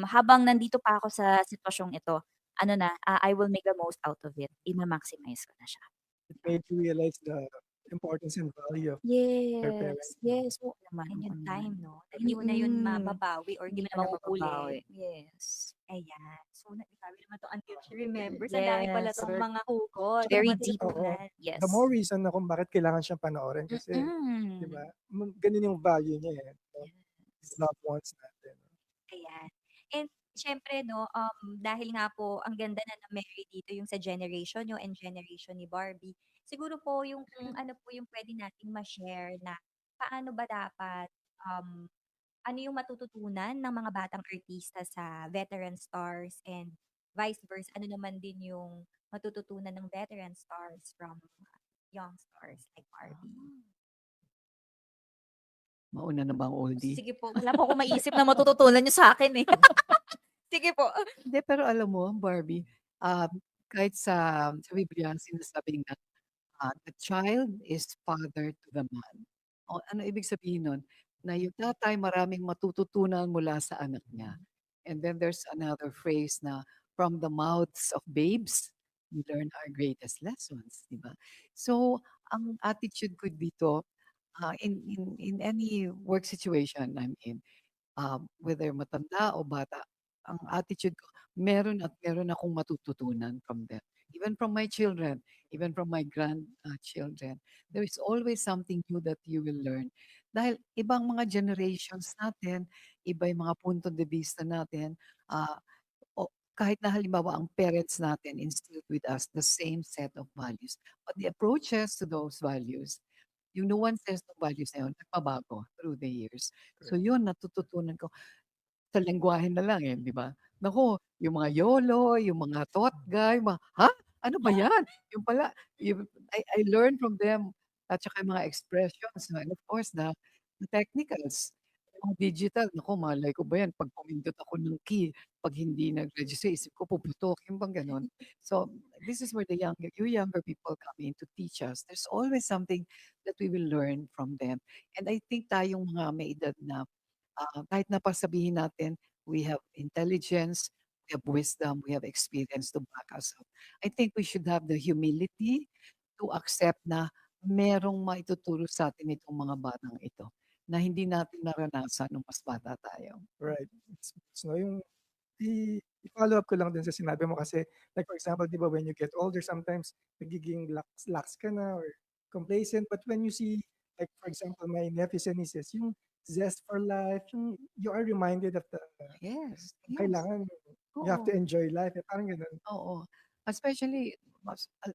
habang nandito pa ako sa sitwasyong ito, ano na, I will make the most out of it. Ima-maximize ko na siya. It made you realize the importance and value of your Yes, parents. yes, oo naman, And yung oo time, naman. no? Na hindi mo na yun Mm, mababawi or hindi hindi mo mo na na mauulit. mababawi. Yes. Ayan. So, grabe naman 'to until she remembers. Ang dami pala Yes. 'tong Correct. mga hugot na Very Tsaka deep. oo, matututunan. the Yes. more reason na kung bakit kailangan siyang panoorin kasi 'di ba, Mm. ganun yung value niya, eh, no, Yes. loved ones natin. Ayan. And siyempre 'no, dahil nga po ang ganda na na-marry dito yung sa generation niyo and generation ni Barbie. Siguro po yung kung ano po yung puwede nating ma-share na paano ba dapat, ano yung matututunan ng mga batang artista sa veteran stars and vice versa, ano naman din yung matututunan ng veteran stars from young stars like Barbie? Mauna na ba ang oldie? Sige po, wala po akong maisip na matututunan niyo sa akin eh. Sige po. Hindi, pero alam mo, Barbie, kahit sa Biblia sinasabi nga, the child is father to the man. O ano ibig sabihin nun? Na yung tatay maraming matututunan mula sa anak niya. And then there's another phrase na, from the mouths of babes, we learn our greatest lessons, di ba? So, ang attitude ko dito, in any work situation I'm in, whether matanda o bata, ang attitude ko, meron akong matututunan from them. Even from my children, even from my grandchildren, there is always something new that you will learn. Dahil ibang mga generations natin, iba yung mga punto de vista natin, ah, o kahit na halimbawa ang parents natin instilled with us the same set of values, but the approaches to those values, yung nuances ng values na yun, nagbabago through the years. So Correct. yun, natututunan ko sa lengguwahe na lang, eh, 'di ba? Naku, yung mga YOLO, yung mga thought guy, "Ha? Ano ba 'yan?" Yung pala, I learned from them at saka yung mga expressions and of course the technicals. Yung digital, naku, malay ko ba 'yan 'pag pumindot ako ng key, 'pag hindi nag-register, isip ko puputok, yung bang gano'n. So, this is where you younger people come in to teach us. There's always something that we will learn from them. And I think tayong mga may edad na kahit na pasabihin natin we have intelligence, we have wisdom, we have experience to back us up. I think we should have the humility to accept na merong maituturo sa atin itong mga batang ito na hindi natin naranasan nung mas bata tayo. Right. So yung i-follow up ko lang din sa sinabi mo kasi like for example, 'di ba when you get older sometimes nagiging lax lax ka na or complacent but when you see like for example my nephews and nieces yung zest for life, yung you are reminded of the Yes, yes. kailangan you have Oo. to enjoy life, eh, parang gano'n. Oo. Especially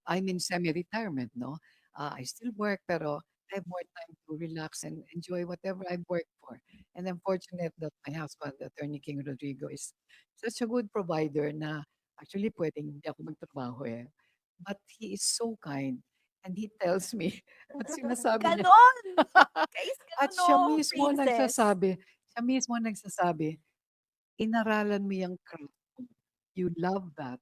I'm in semi-retirement, no? I still work pero I have more time to relax and enjoy whatever I work for. And I'm fortunate that my husband, Attorney King Rodrigo, is such a good provider na actually pwedeng hindi ako magtrabaho eh. But he is so kind and he tells me at sinasabi niya Ganon! Guys, at ganon no, princess. siya mismo ang nagsasabi, inaralan mo yung craft mo. You love that.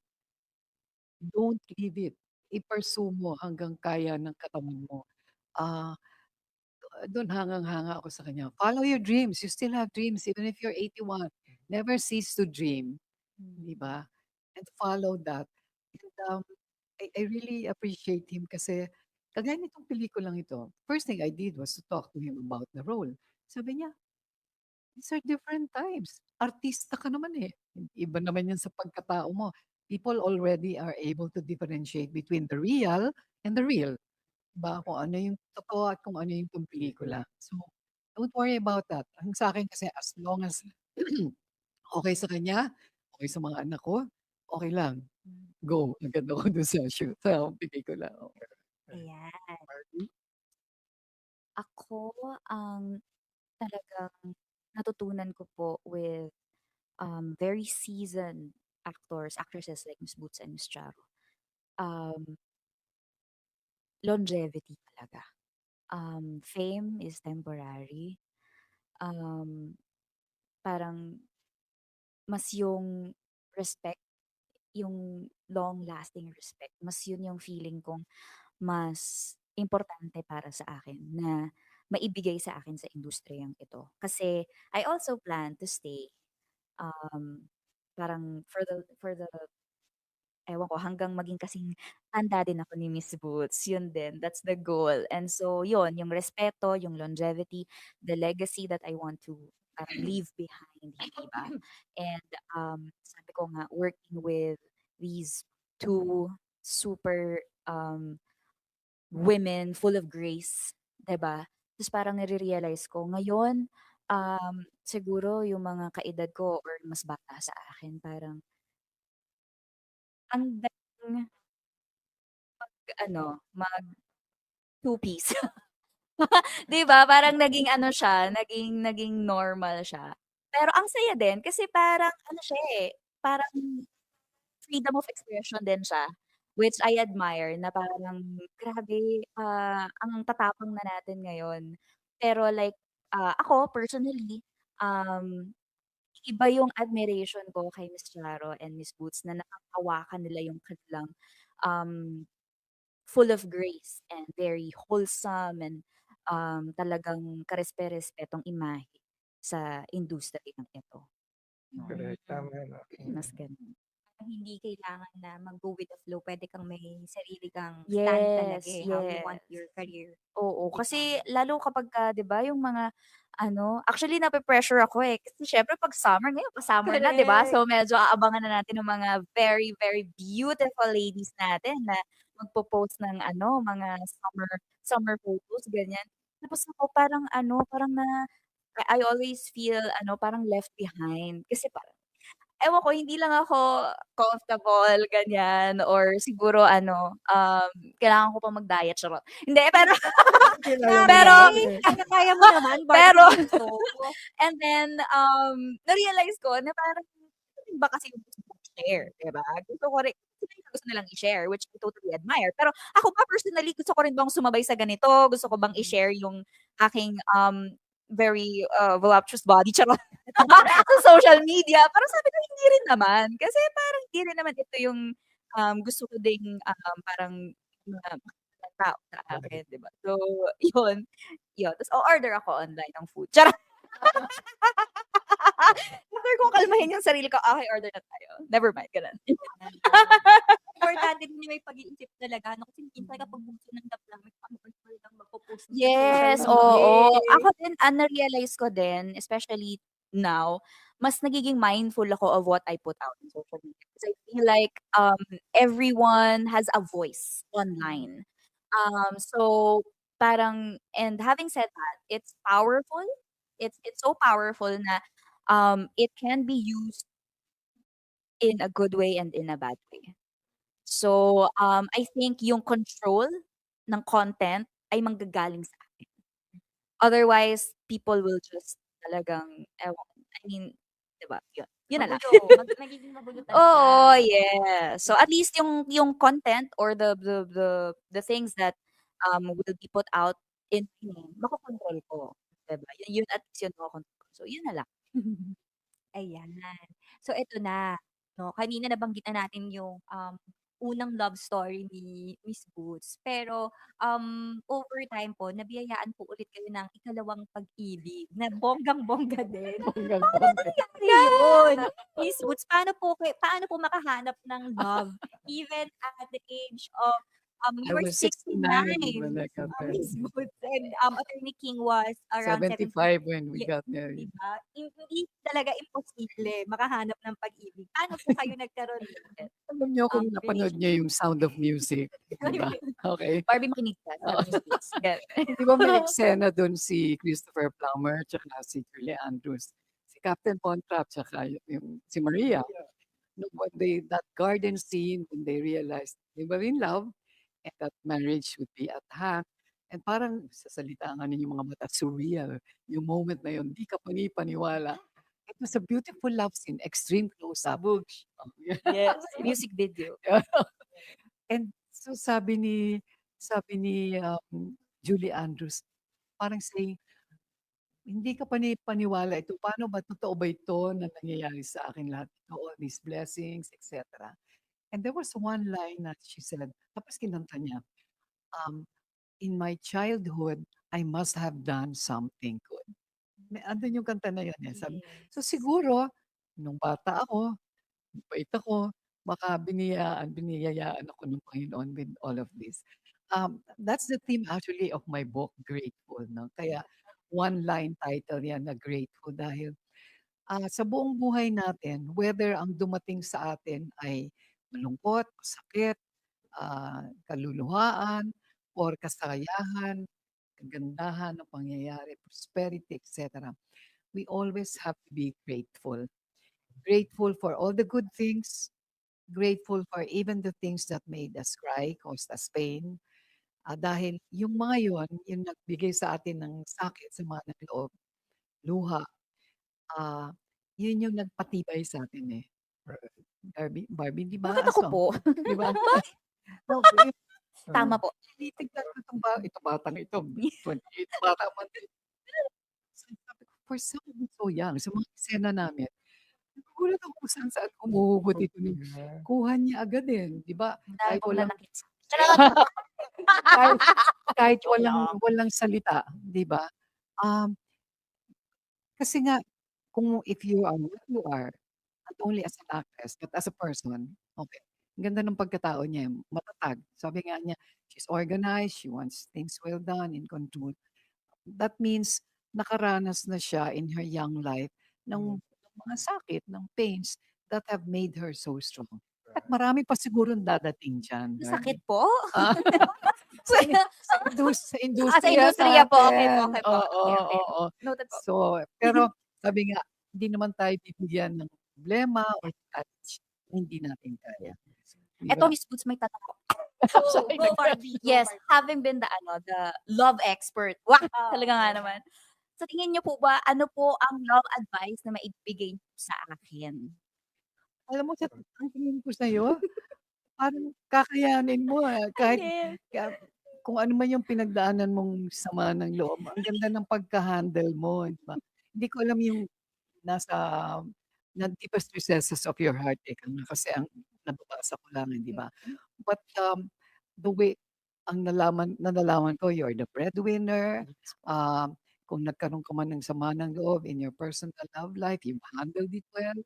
Don't leave it. I-pursue mo hanggang kaya ng katawan mo. Ah, Dun hangang-hanga ako sa kanya. Follow your dreams. You still have dreams even if you're 81. Never cease to dream, 'di ba? And follow that. And I really appreciate him kasi kagaya nitong pelikulang ito, first thing I did was to talk to him about the role. Sabi niya, "These are different times. Artista ka naman eh. Iba naman yan sa pagkatao mo. People already are able to differentiate between the real and the real." Ba kung ano yung totoo at kung ano yung pelikula. So, don't worry about that. Ang sa'kin kasi as long as okey sa kanya, okey sa mga anak ko, okey lang. Go, agad ako dun sa sa pelikula, oo. Ayan. Barbie, Ako, ang talagang natutunan ko po with very seasoned actresses like Miss Boots and Miss Charo. Um, Longevity talaga. Fame is temporary. Um, parang mas yung respect, yung long-lasting respect, mas yun yung feeling kong mas importante para sa akin na maibigay sa akin sa industriyang ito. Kasi I also plan to stay, um, parang for the ewan ko, hanggang maging kasing tanda din ako ni Miss Boots, yun din, that's the goal. And so yun, yung respeto, yung longevity, the legacy that I want to parang leave behind, hindi ba? And sabi ko nga, working with these two super women full of grace, 'di ba? Tapos parang nare-realize ko ngayon, siguro yung mga kaedad ko or mas bata sa akin, parang ang dating ano, mag two-piece. 'Di ba, parang naging ano siya, naging normal siya. Pero ang saya din kasi parang ano siya, eh, parang freedom of expression din siya, which I admire na parang grabe, ang tatapang na natin ngayon. Pero like, ako personally, um, iba yung admiration ko kay Miss Charo and Miss Boots na nakakahawakan nila yung kanilang, um full of grace and very wholesome and talagang karespe-respetong imahe sa industriyang ito. No, Correct, tama, no? mas gano'n. Hindi kailangan na mag-go with the flow, puwede kang may sarili kang stand talaga, Yes, how you want yes. your career Oo, to kasi become. lalo kapagka 'di ba yung mga ano, actually nape-pressure ako, eh, kasi siyempre 'pag summer ngayon pa-summer na 'di ba? Correct. So medyo aabangan na natin yung mga very, very beautiful ladies natin na magpo-post ng ano, mga summer summer photos ganyan. Tapos ako parang ano, parang I always feel ano, parang left behind kasi parang ewan ko, hindi lang ako comfortable, ganyan, or siguro ano, kailangan ko pa mag-diet, charot. Hindi, pero Kinaya mo pero naman, Grabe, eh. kaya-kaya mo naman, pero Barbie Bunso. and then, na-realize ko na parang iba kasi yung gusto kong i-share, 'di ba? Gusto ko rin sila yung gusto nilang i-share, which I totally admire. Pero ako ba personally, gusto ko rin bang sumabay sa ganito? Gusto ko bang i-share yung aking, very, voluptuous body, charot, sa social media? Parang sabi ko, hindi rin naman. Kasi parang hindi rin naman ito yung, gusto ko ding, parang makita ng tao sa akin, 'di ba? So, yun, yun. Tapos o-order ako online ng food, charot. After kong kalmahin yung sarili ko, "Okey, order na tayo." Never mind, gano'n. Importante din yung may pag-iisip talaga 'no, kasi minsan kapag bunso ng damdamin paano ka lang magpo-post sa social Yes, oo. media, eh. Ako din, na-realize ko din, especially now, mas nagiging mindful ako of what I put out in social media. Kasi I feel like, everyone has a voice online. So parang and having said that, it's powerful. It's so powerful na, it can be used in a good way and in a bad way. So, I think yung control ng content ay manggagaling sa akin. Otherwise, people will just talagang ewan I mean, 'di ba, yun. Yun na lang. Magulo, nagiging magulo Oo, talaga. yes. So, at least yung content or the things that, will be put out in makokontrol ko, 'di ba? Yun at least yun makokontrol ko. So, yun na lang. Ayan. So eto na, 'no, kanina nabanggit na natin yung, unang love story ni Miss Boots. Pero, over time po nabiyayaan po ulit kayo ng ikalawang pag-ibig na bonggang-bongga din. Paano Bonggang-bongga. nangyari yun, Miss Boots? Paano po makahanap ng love even at the age of, I you were was 69 when 69, I got Miss married. Boots, and, Attorney King was around 70. 75 when we Ye got 'Di married. ba? Hindi talaga imposible makahanap ng pag-ibig. Paano po kayo nagkaroon ulit, Alam niyo kung napanood relationship? niyo yung Sound of Music, 'di ba? Okey. Barbie makinig ka, Oo. sabi ni Boots, gano'n. 'Di ba may eksena dun si Christopher Plummer tsaka si Julie Andrews, si Captain Pontrap tsaka yung si Maria. No, when that garden scene, when they realized they were in love and that marriage would be attacked, and parang sa salita nga ninyong mga mata, surreal. Yung moment na yun, di ka panipaniwala. It was a beautiful love scene, extreme close-up. Bugs. Oh, yeah. Yes, music video. And so sabi ni Julie Andrews, parang saying, hindi ka paniwala ito. Paano ba, totoo ba ito na nangyayari sa akin lahat ito, all these blessings, etc. And there was one line that she said, tapos kinanta niya, um, in my childhood, I must have done something good. Andun yung kanta na yun eh. So Yes. siguro, nung bata ako, bait ako, baka biniyayaan ako ng Panginoon with all of this. That's the theme actually of my book, Grateful. No? Kaya one line title yan na Grateful dahil sa buong buhay natin, whether ang dumating sa atin ay malungkot, sakit, kaluluhaan, or kasayahan, kagandahan ng pangyayari, prosperity, etc. We always have to be grateful. Grateful for all the good things, grateful for even the things that made us cry, caused us pain. Dahil yung mga yon, yung nagbigay sa atin ng sakit, sama ng loob, luha, ah, yun yung nagpatibay sa atin eh. Barbie, di ba? Bakit ako po? Di ba? No, Tama po. tinitignan ko itong batang ito, 28, bata man din. Sabi ko, for someone so young, sa mga eksena namin, nagugulat ako kung saan humuhugot ito. Kuha niya agad din, di ba? Dahil Kahit po walang, nanakit. kahit, kahit walang salita, di ba? Um, kasi nga, kung if you are what you are, not only as an actress, but as a person, okay. Ang ganda ng pagkatao niya, matatag. Sabi nga niya, she's organized, she wants things well done, in control. That means nakaranas na siya in her young life ng mga sakit, ng pains that have made her so strong. At marami pa sigurong dadating diyan, Sakit Barbie. po? Sa Sa industriya industriya po. Okay po, natin. okay po. Oo, Okay, okay. oo. Noted po. So, pero sabi nga, hindi naman tayo bibigyan ng problema or challenge na hindi natin kaya. Di Eto, ba? Miss Boots, may tanong ako. Sorry, Go, Barbie. Go, Yes, Barbie. having been the love expert. Wah, talaga nga Oo. naman. Sa tingin niyo po ba, ano po ang love advice na maibigay niyo sa akin? Alam mo, ang tingin ko sa'yo, parang kakayanin mo kahit Yes. kung ano man yung pinagdaanan mong sama ng loob, ang ganda ng pagka-handle mo, di ba? Hindi ko alam yung nasa deepest recesses of your heart, kasi ang nababasa ko lang, di ba? But the way, nalalaman ko, you're the breadwinner. Kung nagkaroon ka man ng sama ng loob in your personal love life, you've handled it well.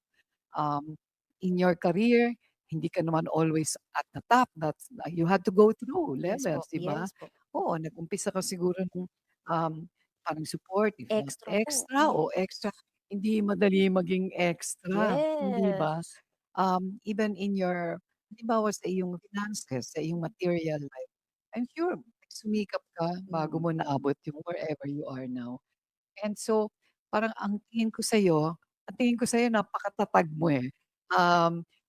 In your career, hindi ka naman always at the top. You had to go through Yes po, levels, di ba? yes po. Oo, nag-umpisa ka siguro ng parang support, if not Extra po. extra o extra. Hindi madali maging extra, hindi ba? Yes. Even in your, halimbawa sa iyong finances, sa iyong material life, I'm sure sumikap ka bago mo naabot yung wherever you are now. And so, parang ang tingin ko sa'yo napakatatag mo eh.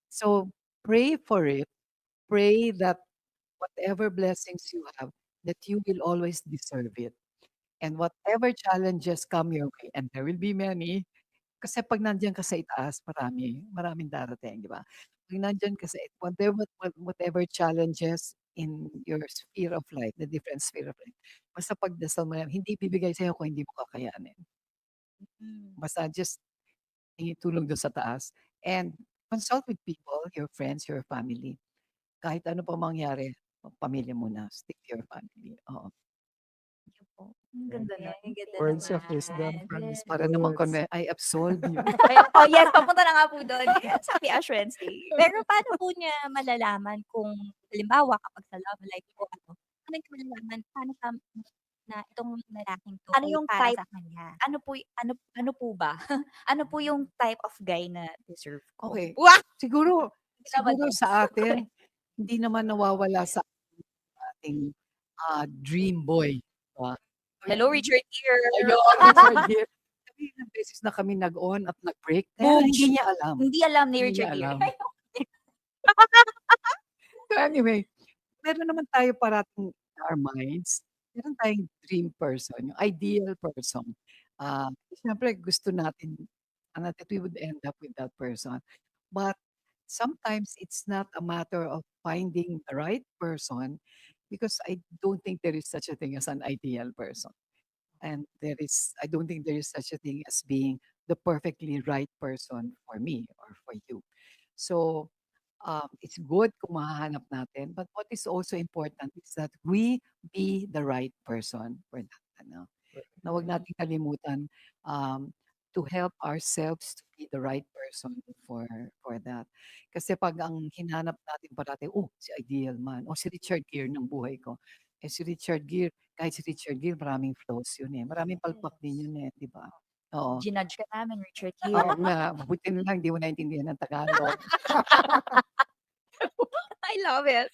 So, pray for it. Pray that whatever blessings you have, that you will always deserve it. And whatever challenges come your way, and there will be many, kasi pag nandiyan ka sa itaas, maraming darating, di ba? Pag nandiyan ka sa whatever challenges in your sphere of life, the different sphere of life, basta pagdasal mo yan, hindi bibigay sa'yo kung hindi mo kakayanin. Basta just hingi tulong doon sa taas and consult with people, your friends, your family. Kahit ano pa mangyari, pamilya muna, stick to your family. Oo. Thank you po. Ang ganda na. Ang ganda Words of naman. wisdom from Miss Yes. Para naman Boots. I absolve you. Oh yes, papunta na nga po doon. Happy Ash Wednesday. Pero paano po niya malalaman kung halimbawa kapag sa love life po paano niya malalaman paano siya na itong lalaking 'to Ano ay yung para type? sa kanya? Ano po ba? Ano po yung type of guy na deserve ko? Okay. Wah! Siguro Laban daw. sa atin, hindi naman nawawala sa ating dream boy. Hello, Richard Gere. Ayun, Richard Gere. Kami ilang beses na kami nag-on at nag-break. Kaya Boom! hindi niya alam. Hindi alam ni Hindi Richard niya Gere. alam. So anyway, meron naman tayo parating in our minds, meron tayong dream person, yung ideal person. Siyempre gusto natin that we would end up with that person. But sometimes it's not a matter of finding the right person because I don't think there is such a thing as an ideal person. And I don't think there is such a thing as being the perfectly right person for me or for you. So it's good kung mahahanap natin, but what is also important is that we be the right person for that. Ano? Na wag nating kalimutan um, to help ourselves to be the right person for that. Kasi pag ang hinanap natin parati, oh, si Ideal Man, o si Richard Gere ng buhay ko. Eh si Richard Gere, kahit si Richard Gere, maraming flaws yun eh. Maraming palpak din yun eh, di ba? Oo. Ginudge ka namin, Richard Oo Gere. nga, mabuti na lang, di mo naintindihan ng Tagalog. I love it.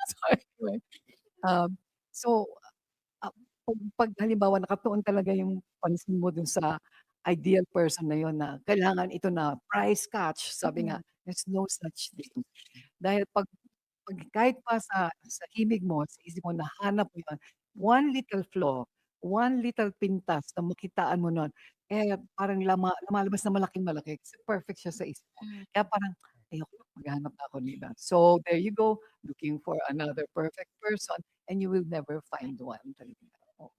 So anyway, um, so pag halimbawa nakatuon talaga yung pansin mo dun sa ideal person na yun na kailangan ito na price catch, sabi nga, there's no such thing. Dahil pag kahit pa sa himig mo, sa isip mo, nahanap mo yun, one little flaw, one little pintas na makitaan mo nun, eh parang lumalabas na malaking-malaki kasi perfect siya sa isip mo. Kaya parang ayoko na, maghahanap na ako nila. So there you go, looking for another perfect person and you will never find one talaga. Oo.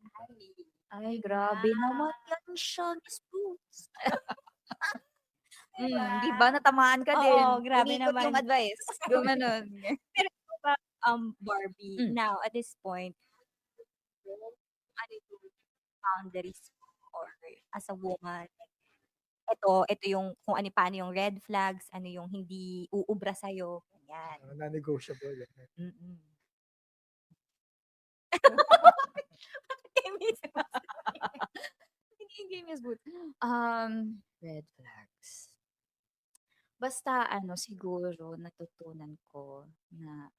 Ay, grabe naman yan siya, Miss Boots. Di ba natamaan ka din? Oo, grabe Inikot yung naman. advice. Gumanon. Pero ikaw ba, Barbie, Mm. now at this point, ano yung boundaries mo or as a woman? Ito yung kung ano paano yung red flags, ano yung hindi uubra sa'yo, ganyan. Non-negotiable. Mm. Hindi Miss Boots. Red flags. Basta siguro natutunan ko na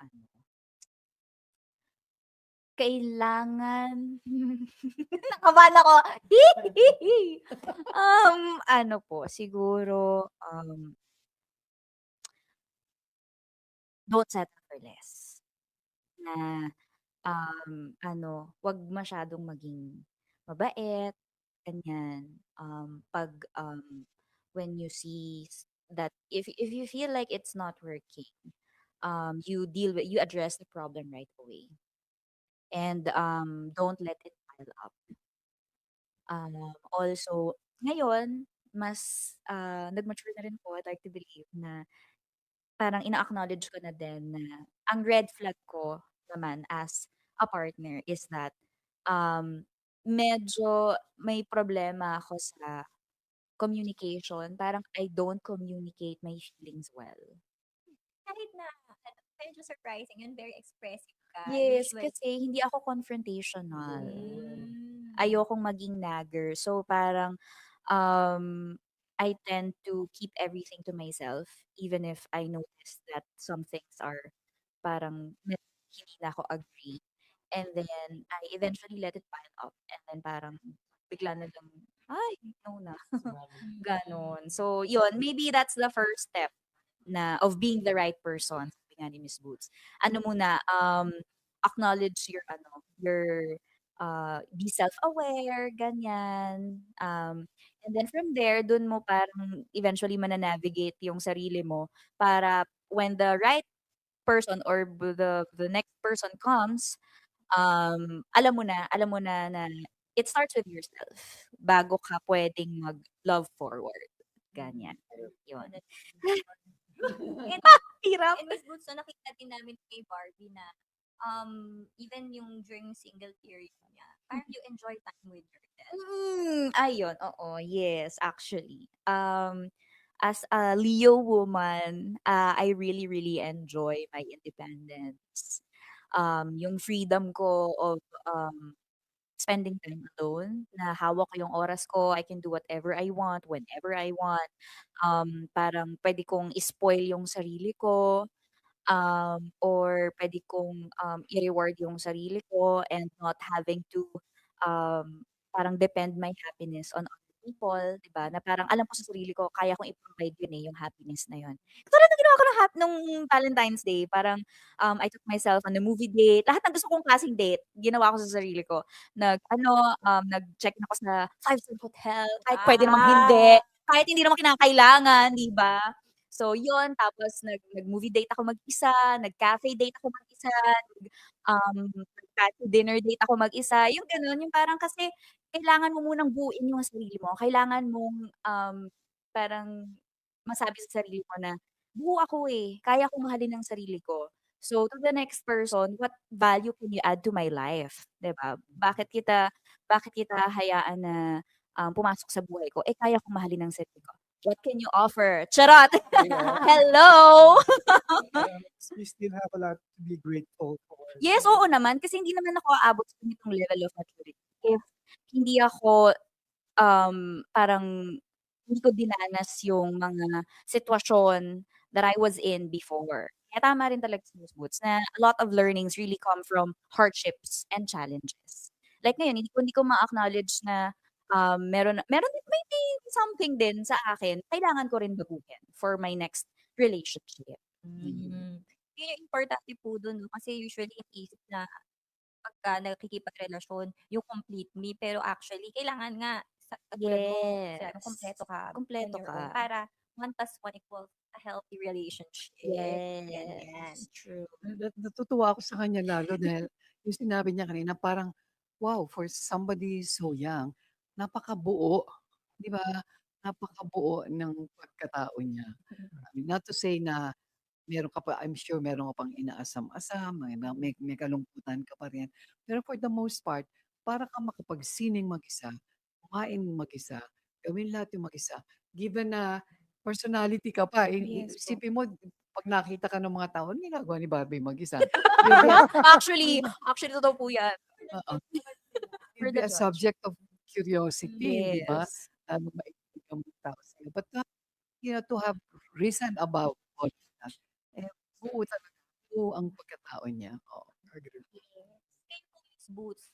kailangan nakabahan ako. Siguro, don't settle for less. Na, 'wag masyadong maging mabait, ganyan. When you see that if you feel like it's not working, you address the problem right away. And don't let it pile up. Also, ngayon, mas nag-mature na rin po, I'd like to believe na parang ina-acknowledge ko na din na ang red flag ko naman as a partner is that um, medyo may problema ako sa communication. Parang I don't communicate my feelings well. Kahit na medyo surprising yun, very expressive ka. Yes, Usually. kasi hindi ako confrontational. Mm. Ayokong maging nagger. So parang I tend to keep everything to myself even if I notice that some things are parang hindi na ako agree. And then I eventually let it pile up and then parang bigla na lang, ay, no na. Ganon. So, yun, maybe that's the first step of being the right person, sabi nga ni Miss Boots. Ano muna, acknowledge be self-aware, ganyan. And then from there, dun mo parang eventually mananavigate yung sarili mo para when the right person or the next person comes, alam mo na na it starts with yourself bago ka pwedeng mag-love forward. Ganyan. Yun. And, Hirap. and Miss Boots, so nakita din namin kay Barbie na even yung during single period niya, parang you enjoy time with yourself. Ayun, oo, yes, actually. As a Leo woman, I really, really enjoy my independence. Yung freedom ko of spending time alone, na hawak ko yung oras ko, I can do whatever I want, whenever I want. Parang pwede kong spoil yung sarili ko, or puwede kong, i-reward yung sarili ko and not having to, parang depend my happiness on other people, 'di ba? Na parang alam ko sa sarili ko kaya kong i-provide yun, yung happiness na yun. Katulad ng ginawa ko nung Valentine's Day, parang, I took myself on a movie date, lahat ng gusto kong klaseng date, ginawa ko sa sarili ko. Nag-check na ako sa five-star hotel, kahit puwede namang hindi, kahit hindi naman kinakailangan, 'di ba? So yun, tapos nag-movie date ako mag-isa, nag-cafe date ako mag-isa, Kahit dinner date ako mag-isa, yung gano'n. Yung parang kasi kailangan mo munang buuin yung sarili mo. Kailangan mong, parang masabi sa sarili mo na, "Buo ako, eh, kaya kong mahalin ang sarili ko." So, to the next person, what value can you add to my life, 'di ba? Bakit kita hayaan na, pumasok sa buhay ko, eh, kaya kong mahalin ang sarili ko. What can you offer? Charot! Yeah. Hello! We still have a lot to be grateful for. Yes, So, oo naman. Kasi hindi naman ako aabot sa ganitong level of maturity if hindi ako, parang hindi ko dinanas yung mga sitwasyon that I was in before. Kaya tama rin talaga si Miss Boots na a lot of learnings really come from hardships and challenges. Like ngayon, hindi ko ma-acknowledge na, meron din maybe something din sa akin kailangan ko rin baguhin for my next relationship. Mm. Yun yung importante po dun 'no, kasi usually iniisip na pagka nakikipagrelasyon yung complete me, pero actually kailangan nga sa katulad mo sinabi mo Yes. kumpleto ka on Kumpleto your own ka. para 1+1 equals a healthy relationship, ganyan. Yes, true. Natutuwa ako sa kanya lalo dahil yung sinabi niya kanina parang, wow, for somebody so young, napakabuo, 'di ba? Napakabuo ng pagkatao niya. I mean, not to say na meron ka pa, I'm sure meron ka pang inaasam-asam, may kalungkutan ka pa rin. Pero for the most part, para kang makapagsining mag-isa, kumain mag-isa, gawin lahat yung mag-isa. Given na personality ka pa, Yes po. isipin mo, pag nakita ka ng mga tao, ano ginagawa ni Barbie mag-isa? Actually totoo po yan. Oo. For You'll be the a judge. subject of curiosity, 'di ba? Yes. Maikinig ang mga tao sa'yo. But, to have reason about all of that, eh, buo talaga, buo ang pagkatao niya, oo. agree. Yes. Kayo po Miss Boots,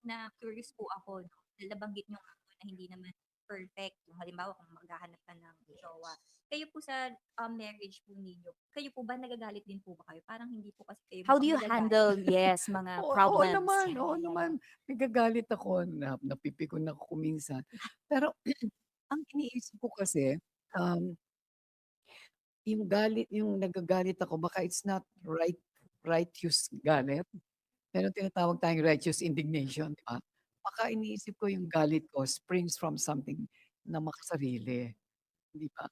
na-curious po ako 'no, dahil nabanggit niyo nga po na hindi naman perfect yung halimbawa kung maghahanap ka ng jowa. Kayo po sa, marriage po ninyo, kayo po ba nagagalit din po ba kayo? Parang hindi po kasi kayo How do mukhang you nagagalit. handle, yes, mga Oo problems? naman, oo naman. Nagagalit ako, napipikon ako kung minsan. Pero ang iniisip ko kasi, um, yung nagagalit ako baka it's not righteous galit. Meron tinatawag tayong righteous indignation, 'di ba? Baka iniisip ko yung galit ko springs from something na makasarili, 'di ba?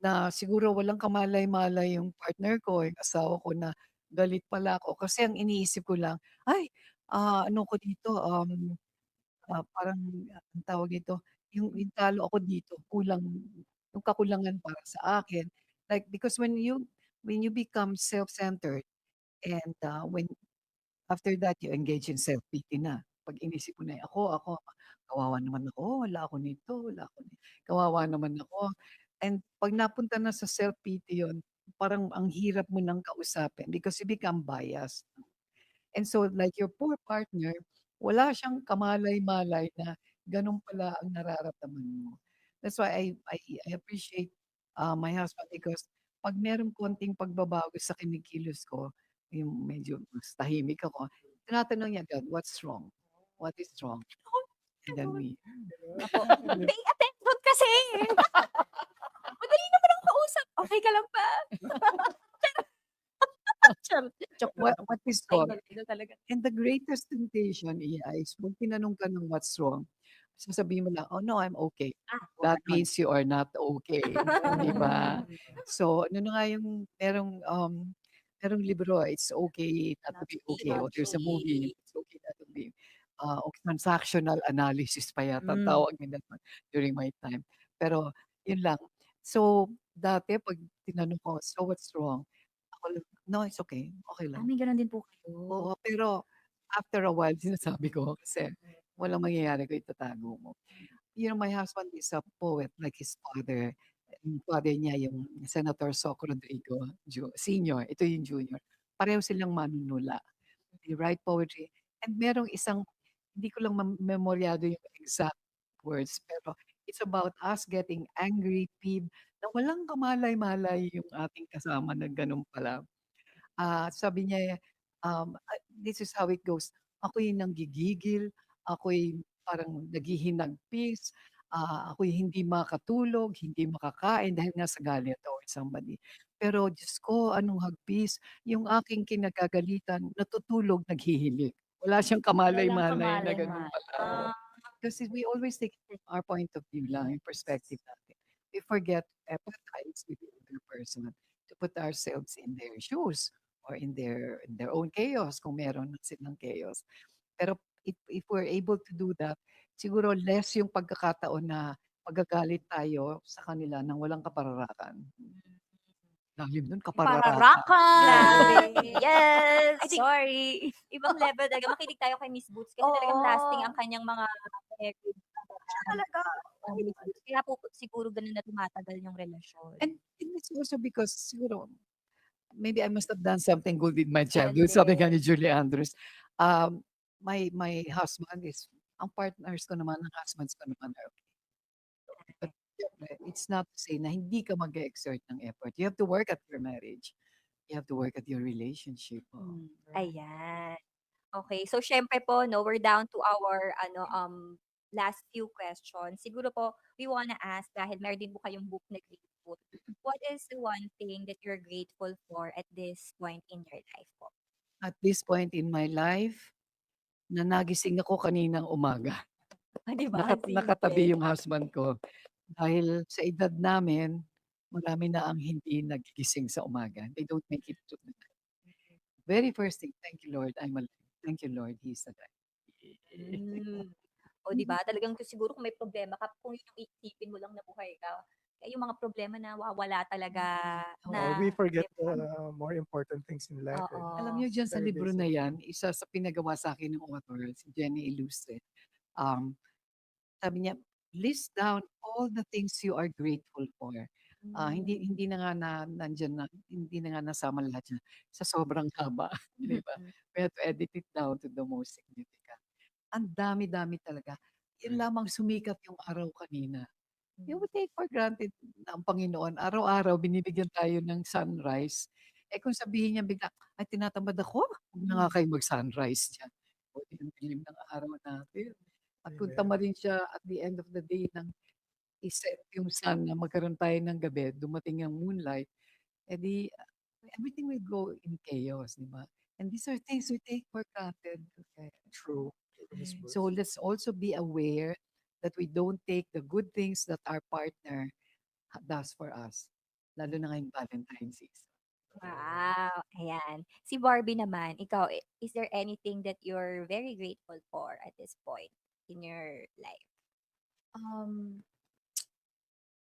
Na siguro walang kamalay-malay yung partner ko, yung asawa ko na galit pala ako kasi ang iniisip ko lang, "Ay, ano ko dito, parang anong tawag dito, yung talo ako dito, yung kakulangan para sa akin." Like, because when you become self-centered and, when after that you engage in self-pity na. 'Pag inisip mo na, "Ako, kawawa naman ako, wala ako nito, wala ako kawawa naman ako." And 'pag napunta na sa self-pity yun, parang ang hirap mo ng kausapin because you become biased. And so like your poor partner, wala siyang kamalay-malay na gano'n pala ang nararamdaman mo. That's why I appreciate, my husband because 'pag merong konting pagbabago sa kinikilos ko, yung medyo mas tahimik ako, tinatanong niya agad, "What's wrong? What is wrong?" And then we Opo. Pay attention kasi. Madali naman akong kausap. Okey ka lang ba? Charot. Joke lang. what is Ay, wrong? maganda talaga. And the greatest temptation, is 'pag tinanong ka ng what's wrong, sasabihin mo lang, "Oh, no, I'm okay." That Gano'n. means you are not okay, 'di ba? So, ano na nga yung merong libro, It's Okay Not to Not Be to be Okay, or there's a movie, okay. It's Okay Not to Be, transactional analysis pa yata ang tawag nila nun during my time. Pero yun lang. So, dati 'pag tinanong ko, "So, what's wrong?" Ako lang, "No, it's okay, okay lang." May gano'n din po kayo? Oo, pero after a while sinasabi ko kasi walang mangyayari kung itatago mo. My husband is a poet like his father. Yung father niya yung Senator Soc Rodrigo Senior, ito yung junior. Pareho silang manunula. They write poetry and merong isang hindi ko lang memoryado yung exact words, pero it's about us getting angry, peeved, na walang kamalay-malay yung ating kasama na gano'n pala. Sabi niya, "This is how it goes. Ako'y nanggigigil, ako'y parang naghihinagpis, Ako'y hindi makatulog, hindi makakain dahil nga sa galit towards somebody. Pero Diyos ko, anong hagpis, yung aking kinagagalitan natutulog naghihilik. Wala siyang Walang kamalay-malay na gano'n kamalay-malay. pala, oo. Kasi we always take it from our point of view lang, yung perspective natin. We forget to empathize with the other person, to put ourselves in their shoes or in their own chaos kung meron silang chaos. Pero if we're able to do that, siguro less yung pagkakataon na magagalit tayo sa kanila ng walang kapararakan. Lalim nun, kapararakan. Grabe. Pararakan! Yes! I think Sorry. ibang level talaga. Makinig tayo kay Miss Boots kasi talagang lasting Oo. ang kanyang mga record. Talaga. Oh, Miss Boots. Kaya po siguro ganun na tumatagal yung relasyon. And it's also because siguro, maybe I must have done something good with my childhood, sabi nga ni Julie Andrews. My husband is, ang partners ko naman, ang husbands ko naman are okay. But syempre, it's not to say na hindi ka mag-exert ng effort. You have to work at your marriage. You have to work at your relationship. Oo. Ayan. Okay, so syempre po 'no, we're down to our last few questions. Siguro po we wanna ask dahil meron din po kayong book na Grateful. What is the one thing that you're grateful for at this point in your life po? At this point in my life, na nagising ako kaninang umaga. 'Di ba, ang Nakatabi simple. yung husband ko. Dahil sa edad namin, marami na ang hindi nagigising sa umaga. They don't make it to the night. Very first thing, thank you Lord, I'm alive. Thank you Lord, He's alive. O 'di ba, talagang siguro kung may problema ka, kung yun yung iisipin mo lang na buhay ka, eh, yung mga problema nawawala talaga na, We 'di forget ba? the more important things in life. Eh. Alam Oo. niyo diyan sa Very libro basic. na 'yan, isa sa pinagawa sa akin ng author, si Jenny Ilustre, um, sabi niya, list down all the things you are grateful for. Hindi na nga nandiyan na hindi na nga nasama lahat yan sa sobrang haba, 'di ba? We have to edit it down to the most significant. Ang dami-dami talaga. Yun lamang sumikat yung araw kanina. You would take for granted na ang Panginoon araw-araw binibigyan tayo ng sunrise. Eh, kung sabihin niya bigla, "Ay tinatamad ako, huwag na nga kayong mag-sunrise diyan." O di ang dilim ng araw natin. At kung Amen. tamarin siya at the end of the day ng i-set yung sun na magkaroon tayo ng gabi, dumating ang moonlight, eh di everything will go in chaos, di ba? And these are things we take for granted. Okay. True. Miss Bruce. So let's also be aware that we don't take the good things that our partner does for us. Lalo na ngayong Valentine's season. Wow, ayan. Si Barbie naman, ikaw, is there anything that you're very grateful for at this point in your life? Um,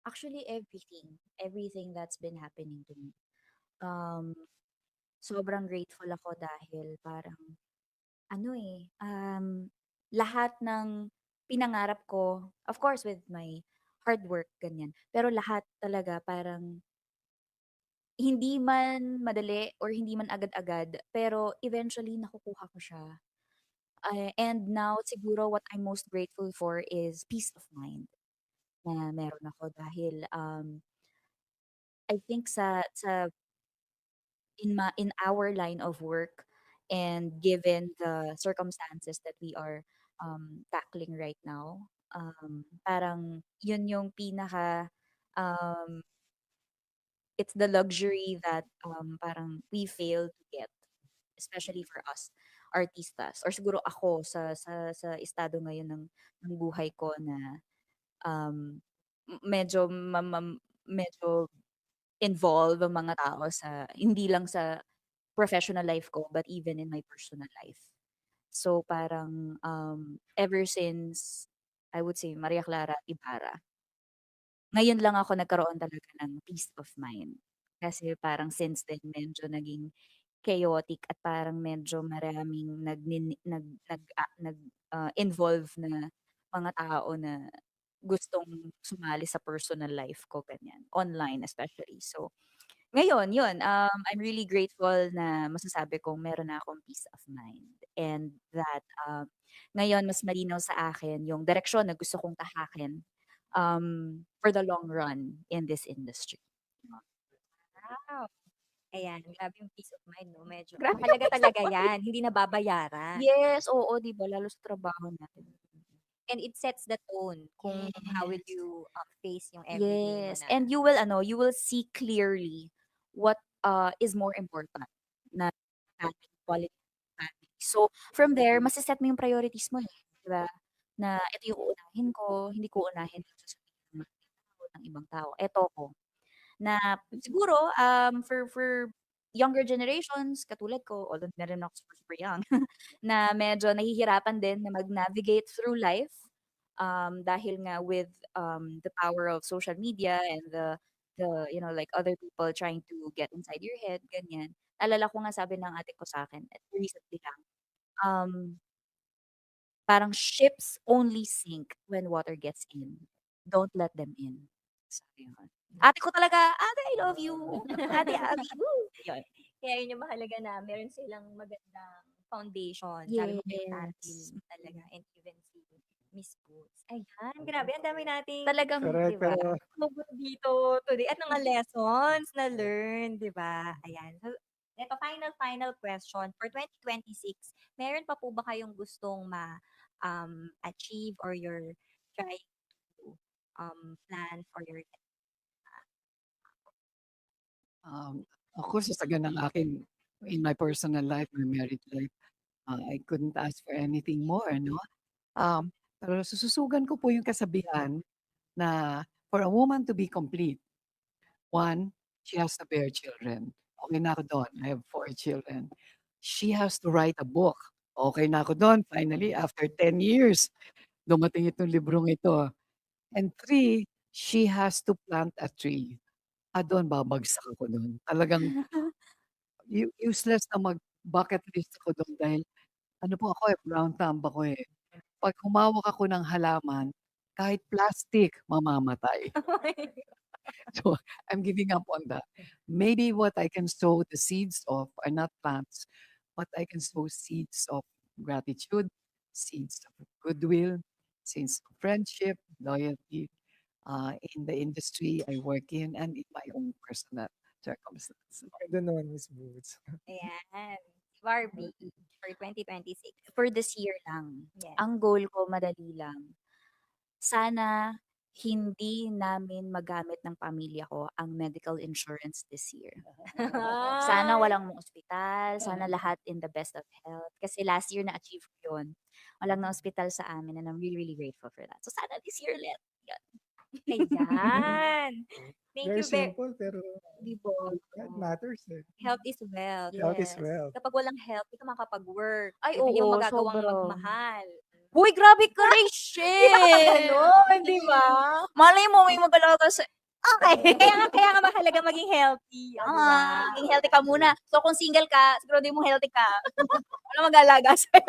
Actually, everything that's been happening to me. Um, Sobrang grateful ako dahil parang ano lahat ng pinangarap ko, of course with my hard work, ganyan. Pero lahat talaga parang hindi man madali or hindi man agad-agad, pero eventually nakukuha ko siya. And now siguro what I'm most grateful for is peace of mind na meron ako dahil I think in our line of work and given the circumstances that we are tackling right now, parang yun yung pinaka um, it's the luxury that parang we fail to get, especially for us artistas or siguro ako sa estado ngayon ng buhay ko na um, medyo medyo involve ang mga tao sa hindi lang sa professional life ko but even in my personal life. So parang ever since I would say Maria Clara at Ibarra, ngayon lang ako nagkaroon talaga ng peace of mind. Kasi parang since then medyo naging chaotic at parang medyo maraming involve na mga tao na gustong sumali sa personal life ko, ganyan, online especially. So, ngayon yun, I'm really grateful na masasabi kong meron na akong peace of mind and that, ngayon mas malinaw sa akin yung direksyon na gusto kong tahakin, for the long run in this industry. Wow. Ayan, grabe yung peace of mind 'no, medyo Grabe mahalaga yung peace of talaga mind. 'yan, hindi nababayaran. Yes, oo, 'di ba lalo sa trabaho natin. And it sets the tone kung how will Yes. you face yung everyday mo Yes. na. And you will see clearly what is more important na family, quality family. So, from there, masiset mo yung priorities mo eh. Diba? Na ito yung uunahin ko, hindi ko uunahin yung sasabihin ng mga tao, ng ibang tao. Ito ko. Na siguro, for younger generations, katulad ko, although na rin ako super, super young, na medyo nahihirapan din na mag-navigate through life dahil nga with the power of social media and like other people trying to get inside your head, ganyan. Alala ko nga sabi ng ate ko sa akin, recently lang, um, parang ships only sink when water gets in. Don't let them in. Sabi yun. Ate ko talaga, ate, I love you. Ate, Abby, woo! Yun. Kaya yun yung mahalaga na meron silang magandang foundation. Sabi mo kay Tati Yes. talaga, and even si Miss Boots. Ayan, grabe, ang dami nating Talagang, Correct, di ba? pero Tumugon dito today at mga lessons na learn, di ba? Ayan. So, ito, final question. For 2026, meron pa po ba kayong gustong achieve or you're trying to plan for your Of course, sa ng akin, in my personal life, my married life, I couldn't ask for anything more, no? Pero sususugan ko po yung kasabihan na for a woman to be complete, one, she has to bear children. Okay na ako doon. I have 4 children. She has to write a book. Okay na ako doon. Finally, after 10 years, dumating itong librong ito. And 3, she has to plant a tree. Doon babagsak ako doon. Talagang useless na mag-bucket list ako doon dahil ano po ako brown thumb ako eh. 'Pag humawak ako ng halaman, kahit plastic mamamatay. So, I'm giving up on that. Maybe what I can sow the seeds of are not plants, but I can sow seeds of gratitude, seeds of goodwill, seeds of friendship, loyalty, in the industry I work in and in my own personal circumstances. ganda naman, Miss Boots. Ayan. Barbie for 2026. For this year lang, Yes. ang goal ko madali lang. Sana hindi namin magamit ng pamilya ko ang medical insurance this year. Sana walang ospital, sana lahat in the best of health. Kasi last year na-achieve ko yun. Walang na-ospital sa amin and I'm really, really grateful for that. So sana this year ulit. Yan. Ayan. Thank Very you very simple, pero Di ba? that matters eh. Health is wealth. Health is Yes. wealth. Kapag walang health, hindi ka makapag-work. Ay, Hindi mo oo, magagawang sobra. magmahal. Uy, grabe ka, Di ba Rachel! ganun, di ba? Malay mo, may mag-alaga sa... Okay. Kaya nga mahalaga maging healthy. Di ba? Maging healthy ka muna. So, kung single ka, siguro di mo healthy ka. Wala mag-alaga sa'yo.